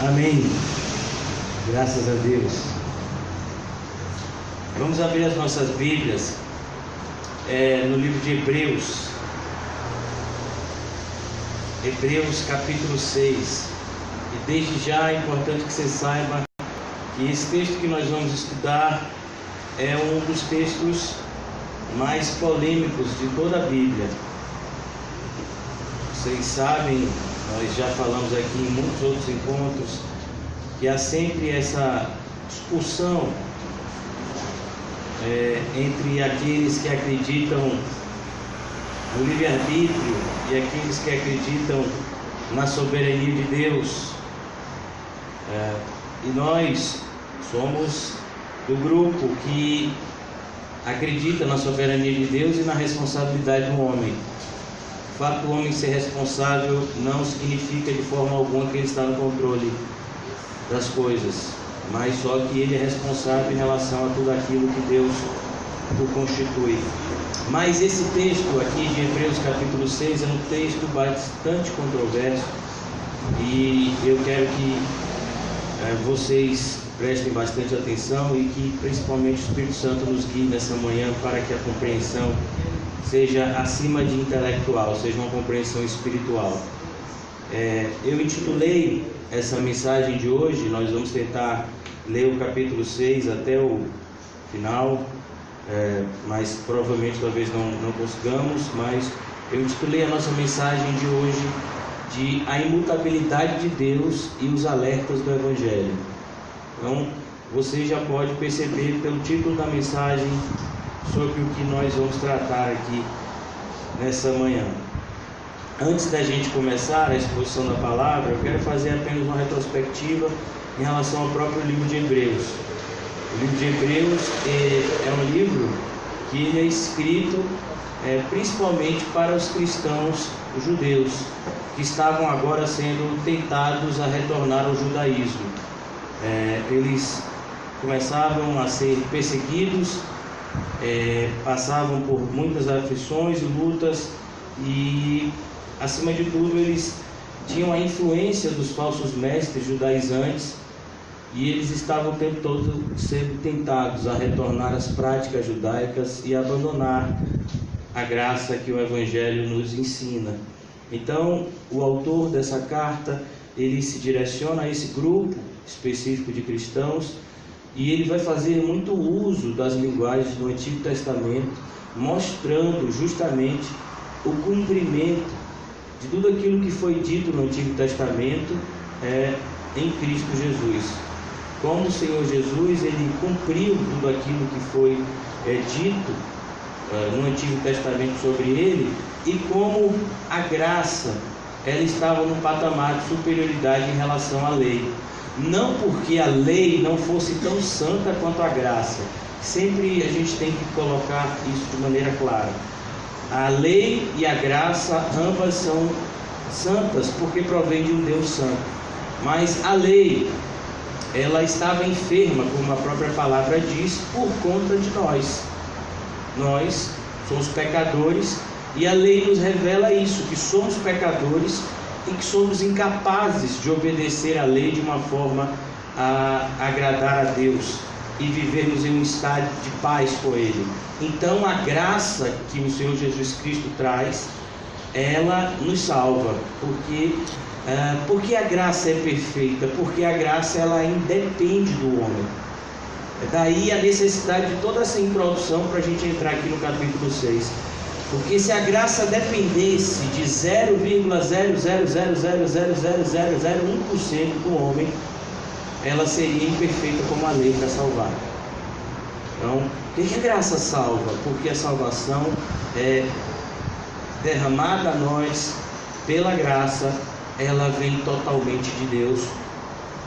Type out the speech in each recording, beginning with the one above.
Amém. Graças a Deus. Vamos abrir as nossas Bíblias no livro de Hebreus. Hebreus capítulo 6. E desde já é importante que você saiba que esse texto que nós vamos estudar é um dos textos mais polêmicos de toda a Bíblia. Vocês sabem, nós já falamos aqui em muitos outros encontros, que há sempre essa discussão entre aqueles que acreditam no livre-arbítrio e aqueles que acreditam na soberania de Deus. E nós somos do grupo que acredita na soberania de Deus e na responsabilidade do homem. O fato do homem ser responsável não significa de forma alguma que ele está no controle das coisas, mas só que ele é responsável em relação a tudo aquilo que Deus o constitui. Mas esse texto aqui de Hebreus capítulo 6 é um texto bastante controverso e eu quero que vocês prestem bastante atenção e que principalmente o Espírito Santo nos guie nessa manhã para que a compreensão seja acima de intelectual, seja uma compreensão espiritual. Eu intitulei essa mensagem de hoje, nós vamos tentar ler o capítulo 6 até o final, mas provavelmente talvez não consigamos, mas eu intitulei a nossa mensagem de hoje de a imutabilidade de Deus e os alertas do Evangelho. Então, você já pode perceber pelo título da mensagem sobre o que nós vamos tratar aqui nessa manhã. Antes da gente começar a exposição da palavra, eu quero fazer apenas uma retrospectiva em relação ao próprio livro de Hebreus. O livro de Hebreus é um livro que ele é escrito principalmente para os cristãos judeus, que estavam agora sendo tentados a retornar ao judaísmo. Eles começavam a ser perseguidos, passavam por muitas aflições e lutas e, acima de tudo, eles tinham a influência dos falsos mestres judaizantes e eles estavam o tempo todo sendo tentados a retornar às práticas judaicas e abandonar a graça que o Evangelho nos ensina. Então, o autor dessa carta, ele se direciona a esse grupo específico de cristãos e ele vai fazer muito uso das linguagens do Antigo Testamento, mostrando justamente o cumprimento de tudo aquilo que foi dito no Antigo Testamento em Cristo Jesus. Como o Senhor Jesus, ele cumpriu tudo aquilo que foi dito no Antigo Testamento sobre ele, e como a graça ela estava num patamar de superioridade em relação à lei. Não porque a lei não fosse tão santa quanto a graça. Sempre a gente tem que colocar isso de maneira clara. A lei e a graça ambas são santas porque provém de um Deus santo. Mas a lei, ela estava enferma, como a própria palavra diz, por conta de nós. Nós somos pecadores e a lei nos revela isso, que somos pecadores e que somos incapazes de obedecer a lei de uma forma a agradar a Deus e vivermos em um estado de paz com Ele. Então a graça que o Senhor Jesus Cristo traz, ela nos salva, porque a graça é perfeita, porque a graça ela independe do homem. Daí a necessidade de toda essa introdução para a gente entrar aqui no capítulo 6. Porque se a graça dependesse de 0,000000001% do homem, ela seria imperfeita como a lei para salvar. Então, por que a graça salva? Porque a salvação é derramada a nós pela graça, ela vem totalmente de Deus.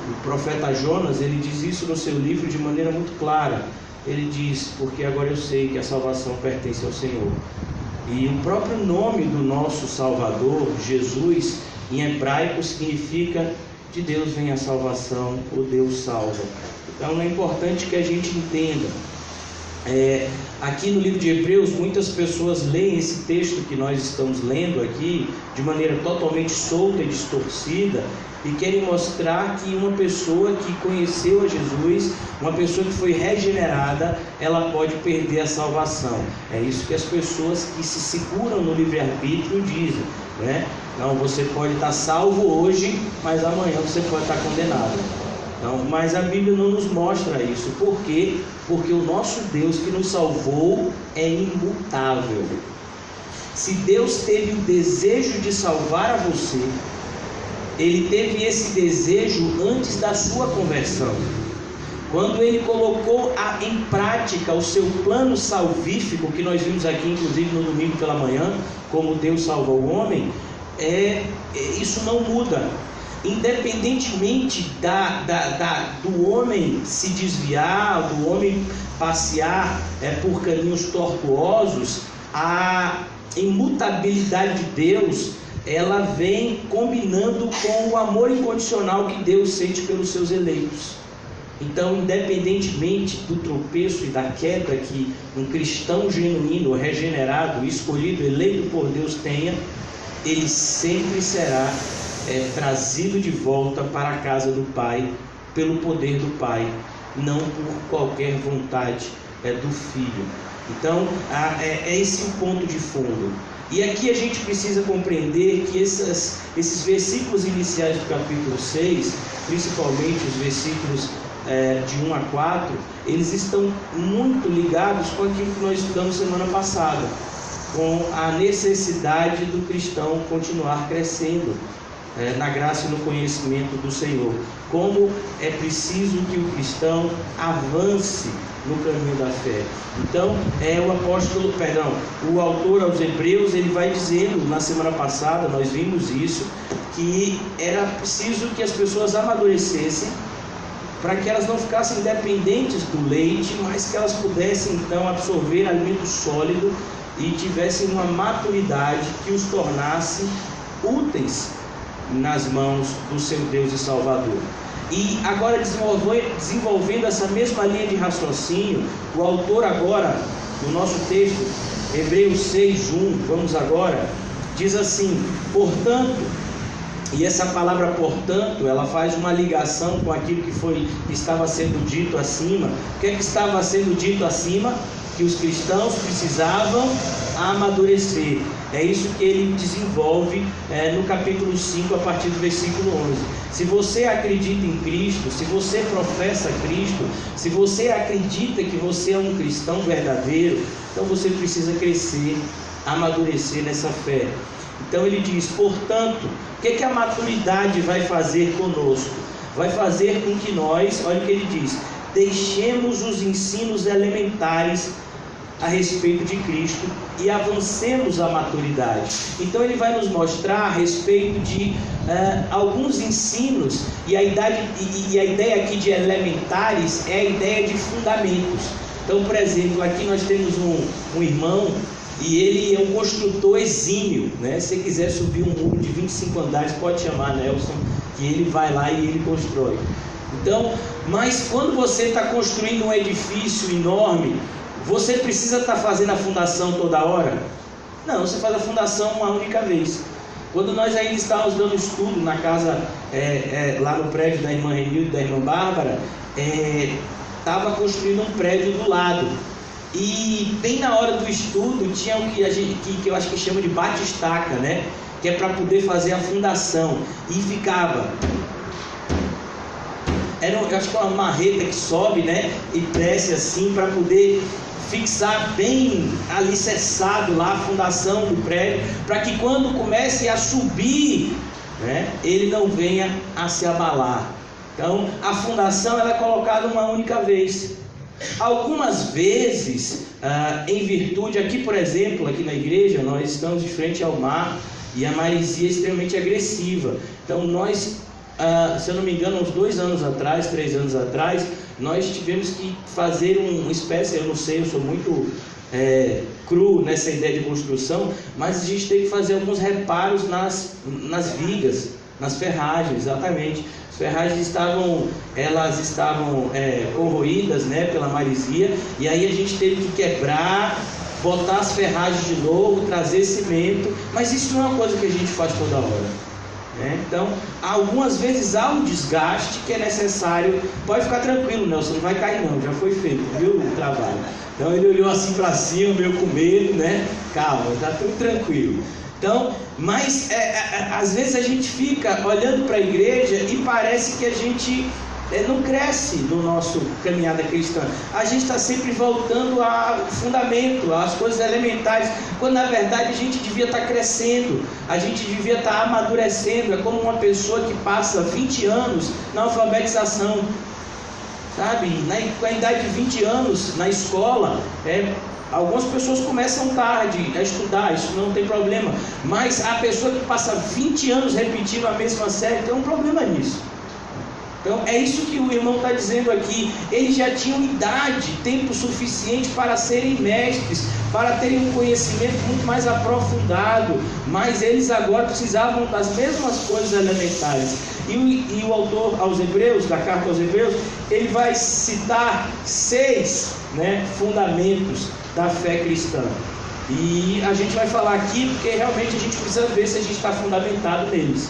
O profeta Jonas, ele diz isso no seu livro de maneira muito clara. Ele diz, porque agora eu sei que a salvação pertence ao Senhor. E o próprio nome do nosso Salvador, Jesus, em hebraico significa de Deus vem a salvação, o Deus salva. Então é importante que a gente entenda Aqui no livro de Hebreus, muitas pessoas leem esse texto que nós estamos lendo aqui de maneira totalmente solta e distorcida, e querem mostrar que uma pessoa que conheceu a Jesus, uma pessoa que foi regenerada, ela pode perder a salvação. É isso que as pessoas que se seguram no livre-arbítrio dizem, né? Então, você pode estar salvo hoje, mas amanhã você pode estar condenado. Então, mas a Bíblia não nos mostra isso. Por quê? Porque o nosso Deus que nos salvou é imutável. Se Deus teve o desejo de salvar a você, Ele teve esse desejo antes da sua conversão. Quando Ele colocou em prática o seu plano salvífico, que nós vimos aqui inclusive no domingo pela manhã, como Deus salva o homem, isso não muda. Independentemente do homem se desviar, do homem passear por caminhos tortuosos, a imutabilidade de Deus, ela vem combinando com o amor incondicional que Deus sente pelos seus eleitos. Então, independentemente do tropeço e da queda que um cristão genuíno, regenerado, escolhido, eleito por Deus tenha, ele sempre será trazido de volta para a casa do Pai, pelo poder do Pai, não por qualquer vontade do Filho. Então, é esse o ponto de fundo. E aqui a gente precisa compreender que esses versículos iniciais do capítulo 6, principalmente os versículos de 1 a 4, eles estão muito ligados com aquilo que nós estudamos semana passada, com a necessidade do cristão continuar crescendo na graça e no conhecimento do Senhor. Como é preciso que o cristão avance no caminho da fé. Então, o autor aos Hebreus, ele vai dizendo, na semana passada nós vimos isso, que era preciso que as pessoas amadurecessem, para que elas não ficassem dependentes do leite, mas que elas pudessem então absorver alimento sólido e tivessem uma maturidade que os tornasse úteis nas mãos do seu Deus e Salvador. E agora, desenvolvendo essa mesma linha de raciocínio, o autor agora, no nosso texto, Hebreus 6:1, vamos agora, diz assim: portanto, e essa palavra portanto, ela faz uma ligação com aquilo que estava sendo dito acima. O que é que estava sendo dito acima? Que os cristãos precisavam amadurecer. É isso que ele desenvolve no capítulo 5, a partir do versículo 11. Se você acredita em Cristo, se você professa Cristo, se você acredita que você é um cristão verdadeiro, então você precisa crescer, amadurecer nessa fé. Então ele diz, portanto, o que a maturidade vai fazer conosco? Vai fazer com que nós, olha o que ele diz, deixemos os ensinos elementares a respeito de Cristo e avancemos a maturidade. Então ele vai nos mostrar a respeito de alguns ensinos, e a ideia aqui de elementares é a ideia de fundamentos. Então, por exemplo, aqui nós temos um irmão, e ele é um construtor exímio, né? Se você quiser subir um muro de 25 andares, pode chamar Nelson, que ele vai lá e ele constrói. Então, mas quando você está construindo um edifício enorme, você precisa estar fazendo a fundação toda hora? Não, você faz a fundação uma única vez. Quando nós ainda estávamos dando estudo na casa, lá no prédio da irmã Renilde e da irmã Bárbara, estava construindo um prédio do lado. E bem na hora do estudo tinha o que eu acho que chama de bate-estaca, né? Que é para poder fazer a fundação. E ficava... eu acho que é uma marreta que sobe, né? E desce assim para poder fixar bem alicerçado lá a fundação do prédio, para que quando comece a subir, né, ele não venha a se abalar. Então a fundação ela é colocada uma única vez. Algumas vezes, em virtude, aqui por exemplo, aqui na igreja, nós estamos de frente ao mar e a maresia é extremamente agressiva. Então nós, se eu não me engano, uns 3 anos atrás, nós tivemos que fazer uma espécie, eu não sei, eu sou muito cru nessa ideia de construção, mas a gente teve que fazer alguns reparos nas vigas, Nas ferragens, exatamente. As ferragens estavam corroídas, né, pela maresia, e aí a gente teve que quebrar, botar as ferragens de novo, trazer cimento, mas isso não é uma coisa que a gente faz toda hora, né? Então, algumas vezes há um desgaste que é necessário. Pode ficar tranquilo, Nelson, não vai cair não, já foi feito, viu, o trabalho. Então ele olhou assim para cima, meio com medo, né? Calma, está tudo tranquilo. Então, mas às vezes a gente fica olhando para a igreja e parece que a gente não cresce no nosso caminhada cristã. A gente está sempre voltando ao fundamento, às coisas elementares, quando na verdade a gente devia estar crescendo, a gente devia estar amadurecendo. É como uma pessoa que passa 20 anos na alfabetização, sabe? Com a idade de 20 anos na escola, algumas pessoas começam tarde a estudar, isso não tem problema, mas a pessoa que passa 20 anos repetindo a mesma série tem um problema nisso. Então é isso que o irmão está dizendo aqui. Eles já tinham idade, tempo suficiente para serem mestres, para terem um conhecimento muito mais aprofundado, mas eles agora precisavam das mesmas coisas elementares. E o autor aos Hebreus, da carta aos Hebreus, ele vai citar 6, né, fundamentos da fé cristã. E a gente vai falar aqui porque realmente a gente precisa ver se a gente está fundamentado neles.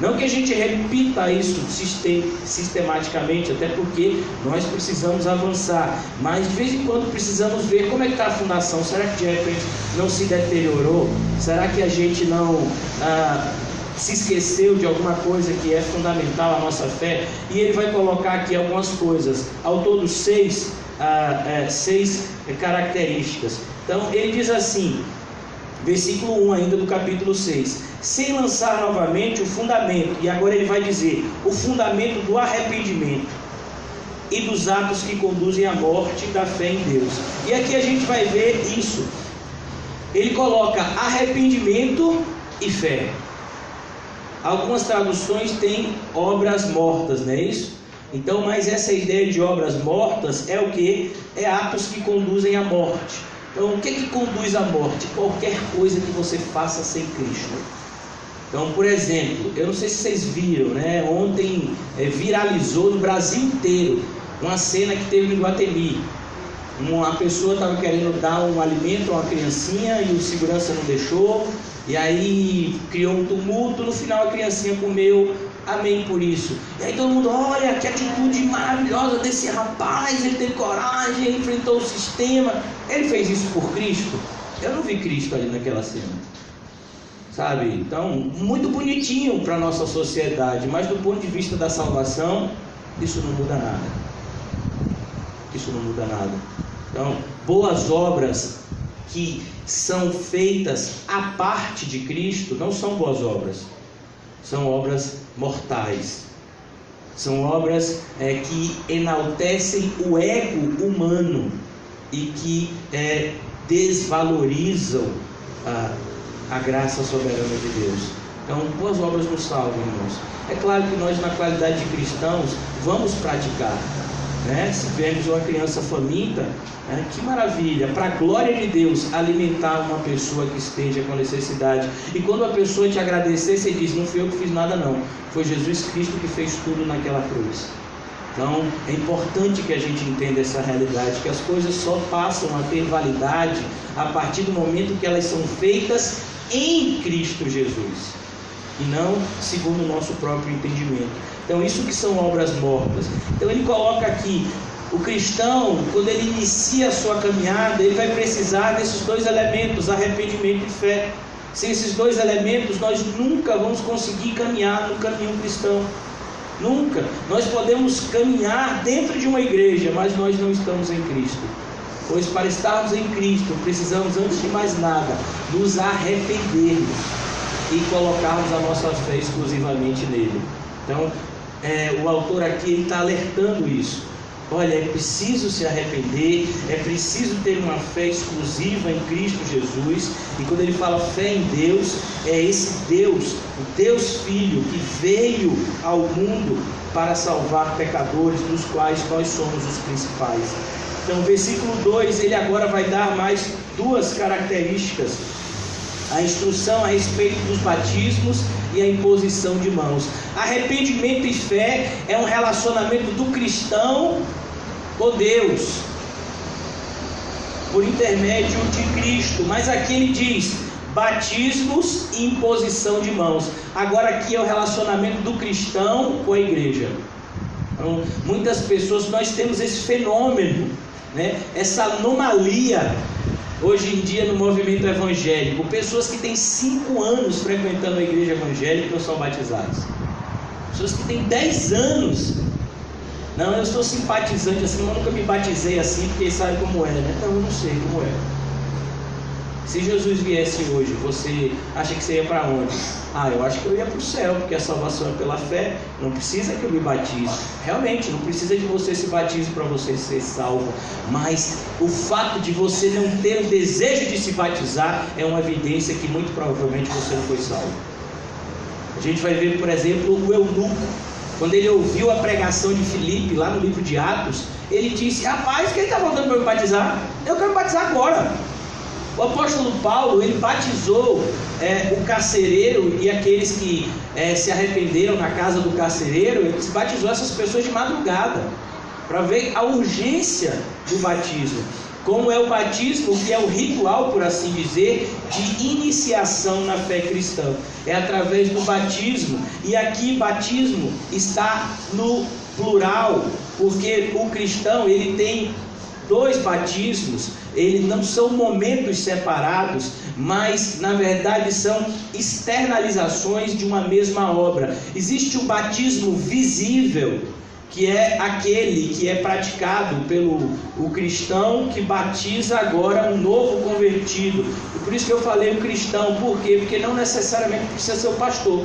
Não que a gente repita isso sistematicamente, até porque nós precisamos avançar, mas de vez em quando precisamos ver como é que está a fundação. Será que de repente não se deteriorou? Será que a gente não se esqueceu de alguma coisa que é fundamental à nossa fé? E ele vai colocar aqui algumas coisas, ao todo 6 características. Então ele diz assim, versículo 1 ainda do capítulo 6: sem lançar novamente o fundamento. E agora ele vai dizer o fundamento do arrependimento e dos atos que conduzem à morte da fé em Deus. E aqui a gente vai ver isso. Ele coloca arrependimento e fé. Algumas traduções têm obras mortas, não é isso? Então, mas essa ideia de obras mortas é o que? É atos que conduzem à morte. Então, o que conduz à morte? Qualquer coisa que você faça sem Cristo. Então, por exemplo, eu não sei se vocês viram, né? Ontem viralizou no Brasil inteiro uma cena que teve no Iguatemi. Uma pessoa estava querendo dar um alimento a uma criancinha e o segurança não deixou, e aí criou um tumulto. No final a criancinha comeu, amém por isso. E aí todo mundo, olha que atitude maravilhosa desse rapaz, ele teve coragem, ele enfrentou o sistema. Ele fez isso por Cristo? Eu não vi Cristo ali naquela cena, sabe? Então, muito bonitinho para a nossa sociedade, mas do ponto de vista da salvação, isso não muda nada. Isso não muda nada. Então, boas obras que são feitas à parte de Cristo não são boas obras, são obras mortais, são obras que enaltecem o ego humano e que desvalorizam a graça soberana de Deus. Então, boas obras nos salvam, irmãos. É claro que nós, na qualidade de cristãos, vamos praticar, né? Se vemos uma criança faminta, que maravilha, para a glória de Deus, alimentar uma pessoa que esteja com necessidade. E quando a pessoa te agradecer, você diz, não fui eu que fiz nada não, foi Jesus Cristo que fez tudo naquela cruz. Então é importante que a gente entenda essa realidade, que as coisas só passam a ter validade a partir do momento que elas são feitas em Cristo Jesus, e não segundo o nosso próprio entendimento. Então isso que são obras mortas. Então ele coloca aqui, o cristão, quando ele inicia a sua caminhada, ele vai precisar desses 2 elementos, arrependimento e fé. Sem esses 2 elementos, nós nunca vamos conseguir caminhar no caminho cristão. Nunca. Nós podemos caminhar dentro de uma igreja, mas nós não estamos em Cristo. Pois para estarmos em Cristo, precisamos, antes de mais nada, nos arrependermos e colocarmos a nossa fé exclusivamente nele. Então, o autor aqui está alertando isso. Olha, é preciso se arrepender, é preciso ter uma fé exclusiva em Cristo Jesus. E quando ele fala fé em Deus, é esse Deus, o Deus Filho, que veio ao mundo para salvar pecadores, dos quais nós somos os principais. Então, versículo 2, ele agora vai dar mais 2 características. A instrução a respeito dos batismos e a imposição de mãos. Arrependimento e fé é um relacionamento do cristão com Deus, por intermédio de Cristo. Mas aqui ele diz: batismos e imposição de mãos. Agora aqui é o relacionamento do cristão com a igreja. Então, muitas pessoas, nós temos esse fenômeno, né? Essa anomalia hoje em dia no movimento evangélico. Pessoas que têm 5 anos frequentando a igreja evangélica não são batizadas. Pessoas que têm 10 anos. Não, eu sou simpatizante assim, mas nunca me batizei assim, porque sabe como é, né? Não, eu não sei como é. Se Jesus viesse hoje, você acha que você ia para onde? Eu acho que eu ia para o céu, porque a salvação é pela fé. Não precisa que eu me batize. Realmente, não precisa que você se batize para você ser salvo. Mas o fato de você não ter o desejo de se batizar é uma evidência que muito provavelmente você não foi salvo. A gente vai ver, por exemplo, o eunuco. Quando ele ouviu a pregação de Filipe, lá no livro de Atos, ele disse: rapaz, quem está voltando para me batizar? Eu quero me batizar agora. O apóstolo Paulo, ele batizou o carcereiro e aqueles que se arrependeram na casa do carcereiro. Ele batizou essas pessoas de madrugada, para ver a urgência do batismo. Como é o batismo, que é o ritual, por assim dizer, de iniciação na fé cristã. É através do batismo. E aqui batismo está no plural, porque o cristão, ele tem 2 batismos. Eles não são momentos separados, mas na verdade são externalizações de uma mesma obra. Existe o batismo visível, que é aquele que é praticado pelo cristão que batiza agora um novo convertido. E por isso que eu falei o cristão. Por quê? Porque não necessariamente precisa ser o pastor.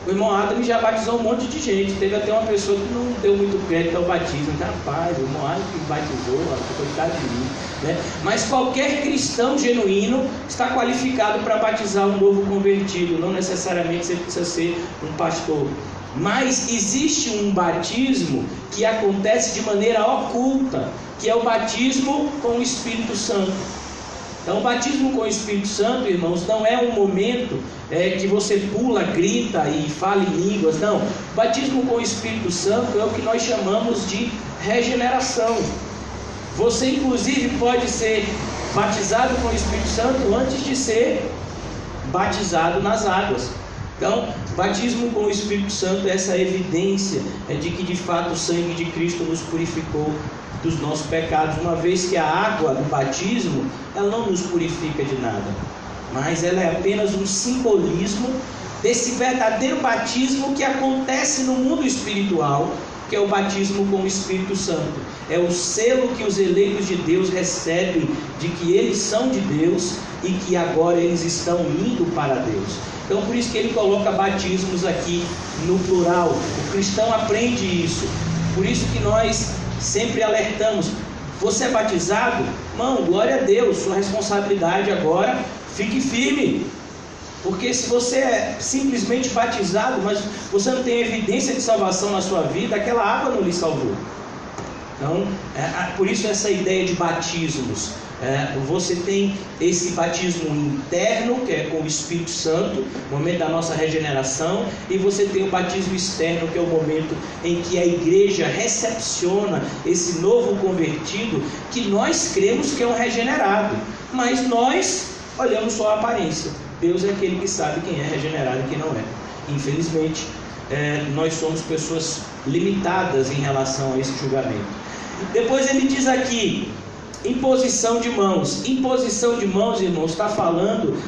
O irmão Adam já batizou um monte de gente. Teve até uma pessoa que não deu muito crédito ao batismo. Rapaz, o irmão Adam que batizou, coitado de mim, né? Mas qualquer cristão genuíno está qualificado para batizar um novo convertido. Não necessariamente você precisa ser um pastor. Mas existe um batismo que acontece de maneira oculta, que é o batismo com o Espírito Santo. Então, o batismo com o Espírito Santo, irmãos, não é um momento que você pula, grita e fala em línguas. Não. O batismo com o Espírito Santo é o que nós chamamos de regeneração. Você, inclusive, pode ser batizado com o Espírito Santo antes de ser batizado nas águas. Então, batismo com o Espírito Santo é essa evidência de que de fato o sangue de Cristo nos purificou dos nossos pecados, uma vez que a água do batismo, ela não nos purifica de nada, mas ela é apenas um simbolismo desse verdadeiro batismo que acontece no mundo espiritual, que é o batismo com o Espírito Santo. É o selo que os eleitos de Deus recebem de que eles são de Deus e que agora eles estão indo para Deus. Então, por isso que ele coloca batismos aqui no plural. O cristão aprende isso. Por isso que nós sempre alertamos: você é batizado? Irmão, glória a Deus, sua responsabilidade agora, fique firme. Porque se você é simplesmente batizado, mas você não tem evidência de salvação na sua vida, aquela água não lhe salvou. Então, por isso essa ideia de batismos. Você tem esse batismo interno, que é com o Espírito Santo, o momento da nossa regeneração, e você tem o batismo externo, que é o momento em que a igreja recepciona esse novo convertido, que nós cremos que é um regenerado, mas nós olhamos só a aparência. Deus é aquele que sabe quem é regenerado e quem não é. Infelizmente, nós somos pessoas limitadas em relação a esse julgamento. Depois ele diz aqui: imposição de mãos. Imposição de mãos, irmãos, está falando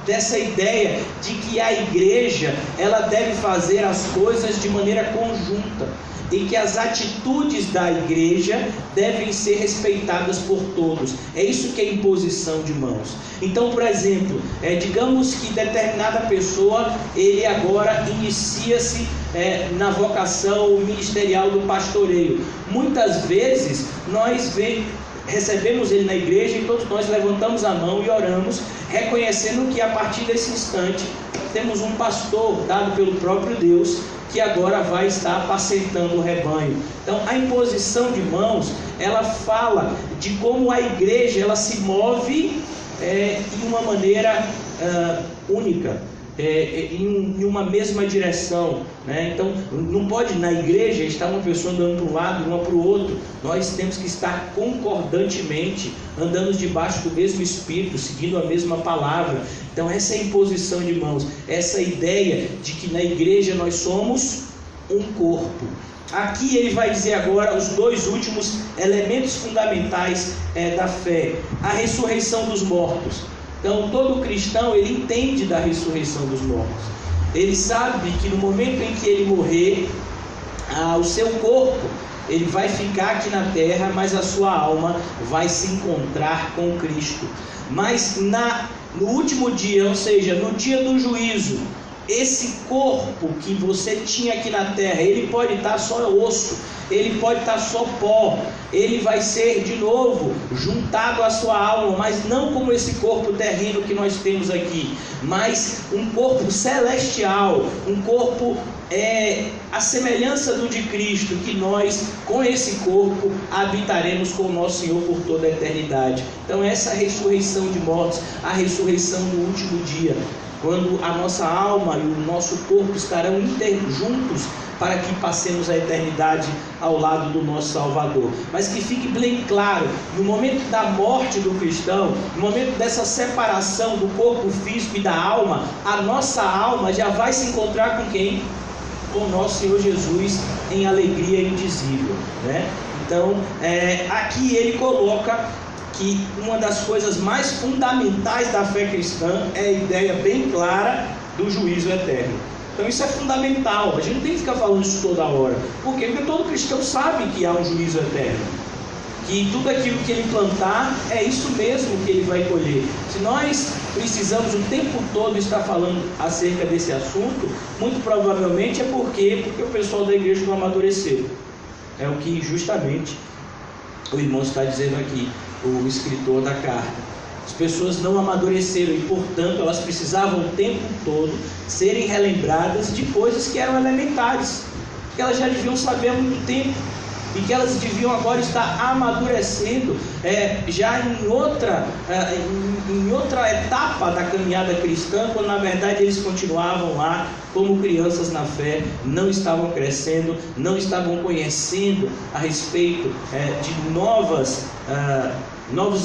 dessa ideia de que a igreja, ela deve fazer as coisas de maneira conjunta, e que as atitudes da igreja devem ser respeitadas por todos. É isso que é imposição de mãos. Então, por exemplo, digamos que determinada pessoa, ele agora inicia-se na vocação ministerial do pastoreio. Muitas vezes nós recebemos ele na igreja e todos nós levantamos a mão e oramos, reconhecendo que a partir desse instante temos um pastor dado pelo próprio Deus, que agora vai estar apacentando o rebanho. Então, a imposição de mãos, ela fala de como a igreja ela se move de uma maneira única. em uma mesma direção, né? Então não pode na igreja estar uma pessoa andando para um lado e uma para o outro. Nós temos que estar concordantemente, andando debaixo do mesmo Espírito, seguindo a mesma palavra. Então essa é a imposição de mãos, essa ideia de que na igreja nós somos um corpo. Aqui ele vai dizer agora os dois últimos elementos fundamentais da fé: a ressurreição dos mortos. Então todo cristão, ele entende da ressurreição dos mortos. Ele sabe que no momento em que ele morrer, o seu corpo, ele vai ficar aqui na terra, mas a sua alma vai se encontrar com Cristo. Mas no último dia, ou seja, no dia do juízo, esse corpo que você tinha aqui na terra, ele pode estar só osso, ele pode estar só pó, ele vai ser de novo juntado à sua alma, mas não como esse corpo terreno que nós temos aqui, mas um corpo celestial, um corpo a semelhança do de Cristo, que nós com esse corpo habitaremos com o nosso Senhor por toda a eternidade. Então essa ressurreição de mortos, a ressurreição do último dia, quando a nossa alma e o nosso corpo estarão juntos para que passemos a eternidade ao lado do nosso Salvador. Mas que fique bem claro, no momento da morte do cristão, no momento dessa separação do corpo físico e da alma, a nossa alma já vai se encontrar com quem? Com o nosso Senhor Jesus em alegria indizível, né? Então, aqui ele coloca que uma das coisas mais fundamentais da fé cristã é a ideia bem clara do juízo eterno. Então isso é fundamental, a gente não tem que ficar falando isso toda hora. Por quê? Porque todo cristão sabe que há um juízo eterno, que tudo aquilo que ele plantar é isso mesmo que ele vai colher. Se nós precisamos o tempo todo estar falando acerca desse assunto, muito provavelmente é porque o pessoal da igreja não amadureceu. É o que justamente o irmão está dizendo aqui, o escritor da carta. As pessoas não amadureceram e, portanto, elas precisavam o tempo todo serem relembradas de coisas que eram elementares, que elas já deviam saber há muito tempo, e que elas deviam agora estar amadurecendo já em outra etapa da caminhada cristã, quando na verdade eles continuavam lá como crianças na fé, não estavam crescendo, não estavam conhecendo a respeito de novos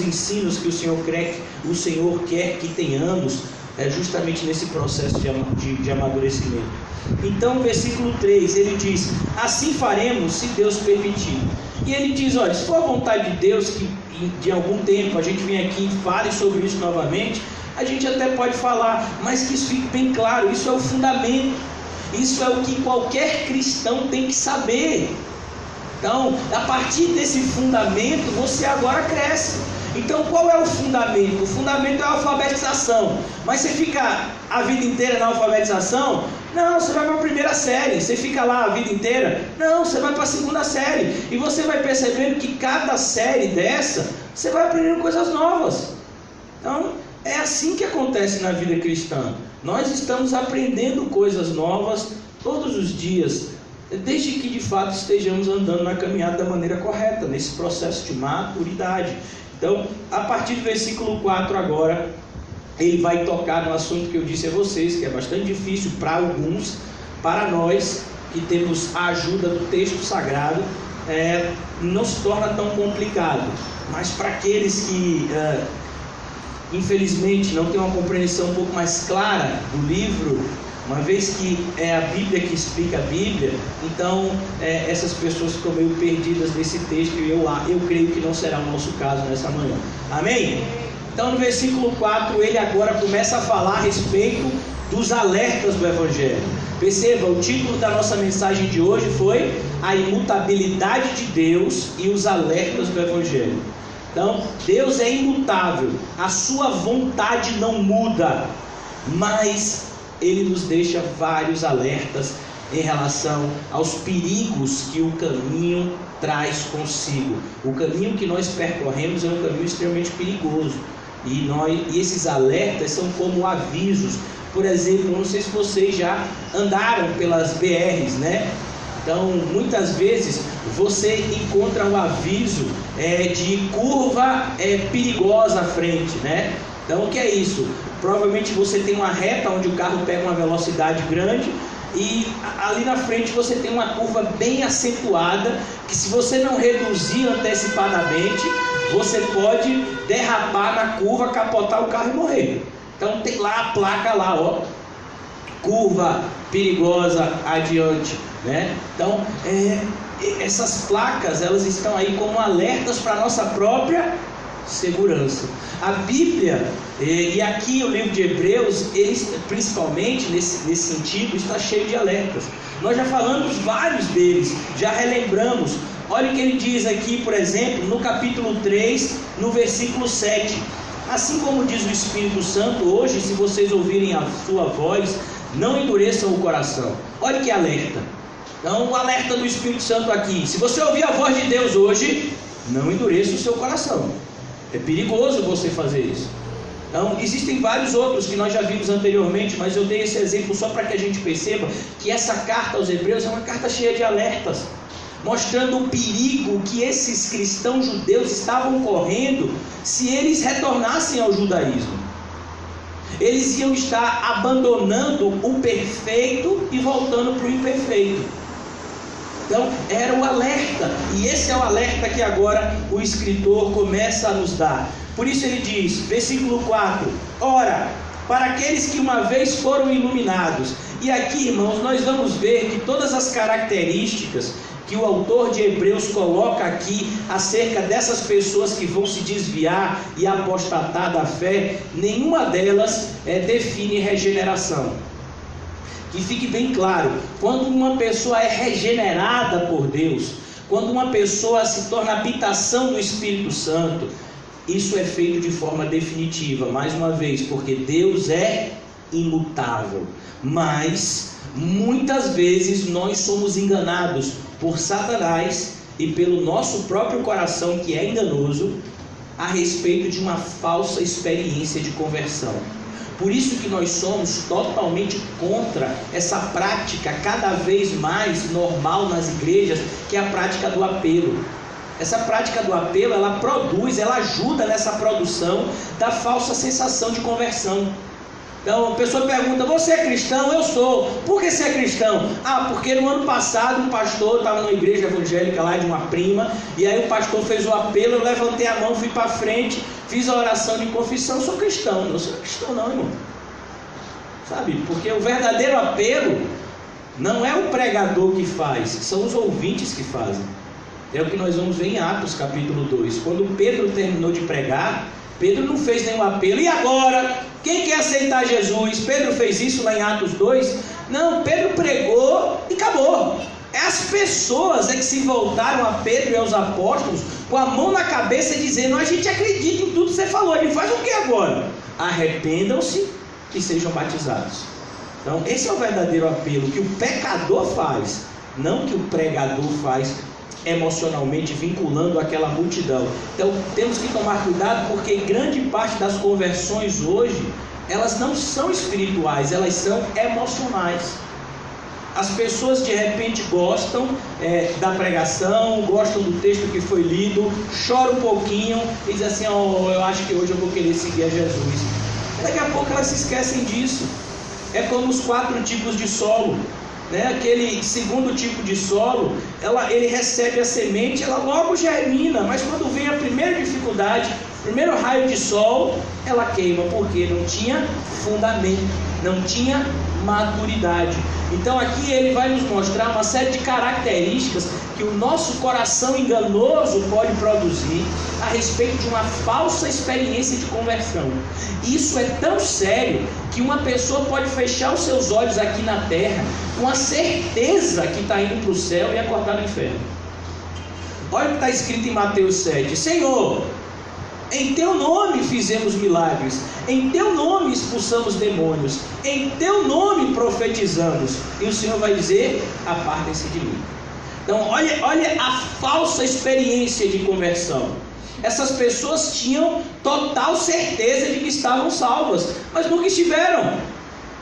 ensinos que o Senhor quer que tenhamos, justamente nesse processo de amadurecimento. Então, versículo 3, ele diz: assim faremos, se Deus permitir. E ele diz: olha, se for a vontade de Deus que de algum tempo a gente vem aqui e fale sobre isso novamente, a gente até pode falar, mas que isso fique bem claro, isso é o fundamento, isso é o que qualquer cristão tem que saber. Então, a partir desse fundamento, você agora cresce. Então, qual é o fundamento? O fundamento é a alfabetização. Mas você fica a vida inteira na alfabetização? Não, você vai para a primeira série. Você fica lá a vida inteira? Não, você vai para a segunda série. E você vai percebendo que cada série dessa, você vai aprendendo coisas novas. Então, é assim que acontece na vida cristã. Nós estamos aprendendo coisas novas todos os dias, desde que de fato estejamos andando na caminhada da maneira correta, nesse processo de maturidade. Então, a partir do versículo 4 agora, ele vai tocar no assunto que eu disse a vocês, que é bastante difícil para alguns, para nós que temos a ajuda do texto sagrado, não se torna tão complicado. Mas para aqueles que, infelizmente, não têm uma compreensão um pouco mais clara do livro, uma vez que é a Bíblia que explica a Bíblia, então essas pessoas ficam meio perdidas nesse texto, e eu creio que não será o nosso caso nessa manhã. Amém? Então no versículo 4 ele agora começa a falar a respeito dos alertas do Evangelho. Perceba, o título da nossa mensagem de hoje foi a imutabilidade de Deus e os alertas do Evangelho. Então Deus é imutável, a sua vontade não muda, mas ele nos deixa vários alertas em relação aos perigos que o caminho traz consigo. O caminho que nós percorremos é um caminho extremamente perigoso. E esses alertas são como avisos. Por exemplo, não sei se vocês já andaram pelas BRs, né? Então, muitas vezes você encontra um aviso de curva perigosa à frente, né? Então, o que é isso? provavelmente você tem uma reta onde o carro pega uma velocidade grande, e ali na frente você tem uma curva bem acentuada, que se você não reduzir antecipadamente, você pode derrapar na curva, capotar o carro e morrer. Então tem lá a placa lá, ó, curva perigosa adiante, né? Então essas placas, elas estão aí como alertas para a nossa própria segurança. A Bíblia, e aqui o livro de Hebreus, eles, principalmente nesse sentido, está cheio de alertas. Nós já falamos vários deles, já relembramos. Olha o que ele diz aqui, por exemplo, no capítulo 3, no versículo 7. Assim como diz o Espírito Santo, hoje, se vocês ouvirem a sua voz, não endureçam o coração. Olha que alerta. Então, o alerta do Espírito Santo aqui: se você ouvir a voz de Deus hoje, não endureça o seu coração. É perigoso você fazer isso. Então, existem vários outros que nós já vimos anteriormente, mas eu dei esse exemplo só para que a gente perceba que essa carta aos Hebreus é uma carta cheia de alertas, mostrando o perigo que esses cristãos judeus estavam correndo se eles retornassem ao judaísmo. Eles iam estar abandonando o perfeito e voltando para o imperfeito. Então era o alerta, e esse é o alerta que agora o escritor começa a nos dar. Por isso ele diz, versículo 4: ora, para aqueles que uma vez foram iluminados. E aqui, irmãos, nós vamos ver que todas as características que o autor de Hebreus coloca aqui acerca dessas pessoas que vão se desviar e apostatar da fé, nenhuma delas define regeneração. Que fique bem claro, quando uma pessoa é regenerada por Deus, quando uma pessoa se torna habitação do Espírito Santo, isso é feito de forma definitiva, mais uma vez, porque Deus é imutável. Mas muitas vezes nós somos enganados por Satanás e pelo nosso próprio coração, que é enganoso, a respeito de uma falsa experiência de conversão. Por isso que nós somos totalmente contra essa prática cada vez mais normal nas igrejas, que é a prática do apelo. Essa prática do apelo, ela ajuda nessa produção da falsa sensação de conversão. Então a pessoa pergunta: você é cristão? Eu sou. Por que você é cristão? Porque no ano passado um pastor estava numa igreja evangélica lá de uma prima, e aí o pastor fez o apelo, eu levantei a mão, fui para frente, fiz a oração de confissão, eu sou cristão. Não sou cristão não, irmão. Sabe? Porque o verdadeiro apelo não é o pregador que faz, são os ouvintes que fazem. É o que nós vamos ver em Atos capítulo 2. Quando Pedro terminou de pregar, Pedro não fez nenhum apelo. E agora? Quem quer aceitar Jesus? Pedro fez isso lá em Atos 2? Não, Pedro pregou e acabou. As pessoas que se voltaram a Pedro e aos apóstolos com a mão na cabeça dizendo: a gente acredita em tudo que você falou, a gente faz o que agora? Arrependam-se e sejam batizados. Então esse é o verdadeiro apelo que o pecador faz, não que o pregador faz emocionalmente, vinculando aquela multidão. Então temos que tomar cuidado, porque grande parte das conversões hoje, elas não são espirituais, elas são emocionais. As pessoas de repente gostam da pregação, gostam do texto que foi lido, choram um pouquinho e dizem assim: eu acho que hoje eu vou querer seguir a Jesus. Daqui a pouco elas se esquecem disso. É como os 4 tipos de solo, né? Aquele segundo tipo de solo, ele recebe a semente, ela logo germina, mas quando vem a primeira dificuldade, o primeiro raio de sol, ela queima, porque não tinha fundamento, não tinha maturidade. Então aqui ele vai nos mostrar uma série de características que o nosso coração enganoso pode produzir a respeito de uma falsa experiência de conversão. Isso é tão sério que uma pessoa pode fechar os seus olhos aqui na terra com a certeza que está indo para o céu e acordar no inferno. Olha o que está escrito em Mateus 7: Senhor, em teu nome fizemos milagres, em teu nome expulsamos demônios, em teu nome profetizamos. E o Senhor vai dizer: apartem-se de mim. Então olha a falsa experiência de conversão. Essas pessoas tinham total certeza de que estavam salvas, mas nunca estiveram.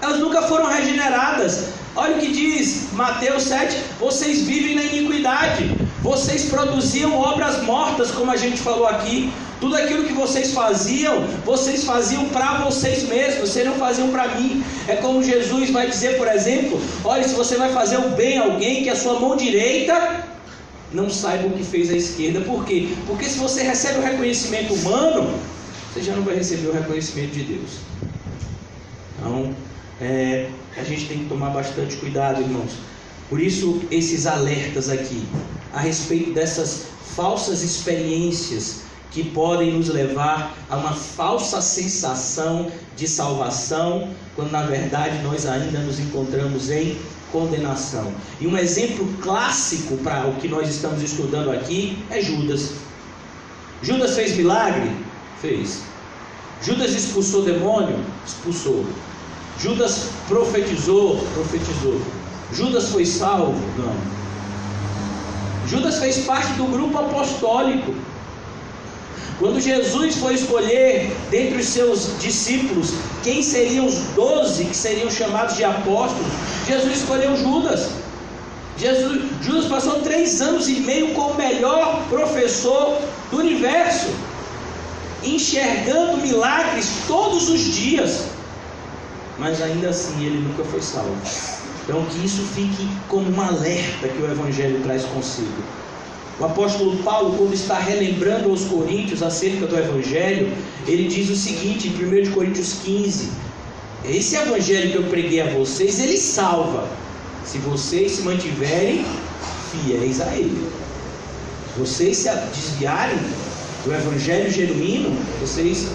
Elas nunca foram regeneradas. Olha o que diz Mateus 7: vocês vivem na iniquidade, vocês produziam obras mortas, como a gente falou aqui. Tudo aquilo que vocês faziam para vocês mesmos, vocês não faziam para mim. É como Jesus vai dizer, por exemplo: olha, se você vai fazer o bem a alguém, que a sua mão direita não saiba o que fez a esquerda. Por quê? Porque se você recebe o reconhecimento humano, você já não vai receber o reconhecimento de Deus. Então, a gente tem que tomar bastante cuidado, irmãos. Por isso, esses alertas aqui, a respeito dessas falsas experiências que podem nos levar a uma falsa sensação de salvação, quando na verdade nós ainda nos encontramos em condenação. E um exemplo clássico para o que nós estamos estudando aqui é Judas. Judas fez milagre? Fez. Judas expulsou demônio? Expulsou. Judas profetizou? Profetizou. Judas foi salvo? Não. Judas fez parte do grupo apostólico. Quando Jesus foi escolher dentre os seus discípulos quem seriam os 12 que seriam chamados de apóstolos, Jesus escolheu Judas. Judas passou 3 anos e meio com o melhor professor do universo, enxergando milagres todos os dias, mas ainda assim ele nunca foi salvo. Então que isso fique como um alerta que o Evangelho traz consigo. O apóstolo Paulo, quando está relembrando aos coríntios acerca do Evangelho, ele diz o seguinte, em 1 Coríntios 15: esse Evangelho que eu preguei a vocês, ele salva, se vocês se mantiverem fiéis a ele. Se vocês se desviarem do Evangelho genuíno, vocês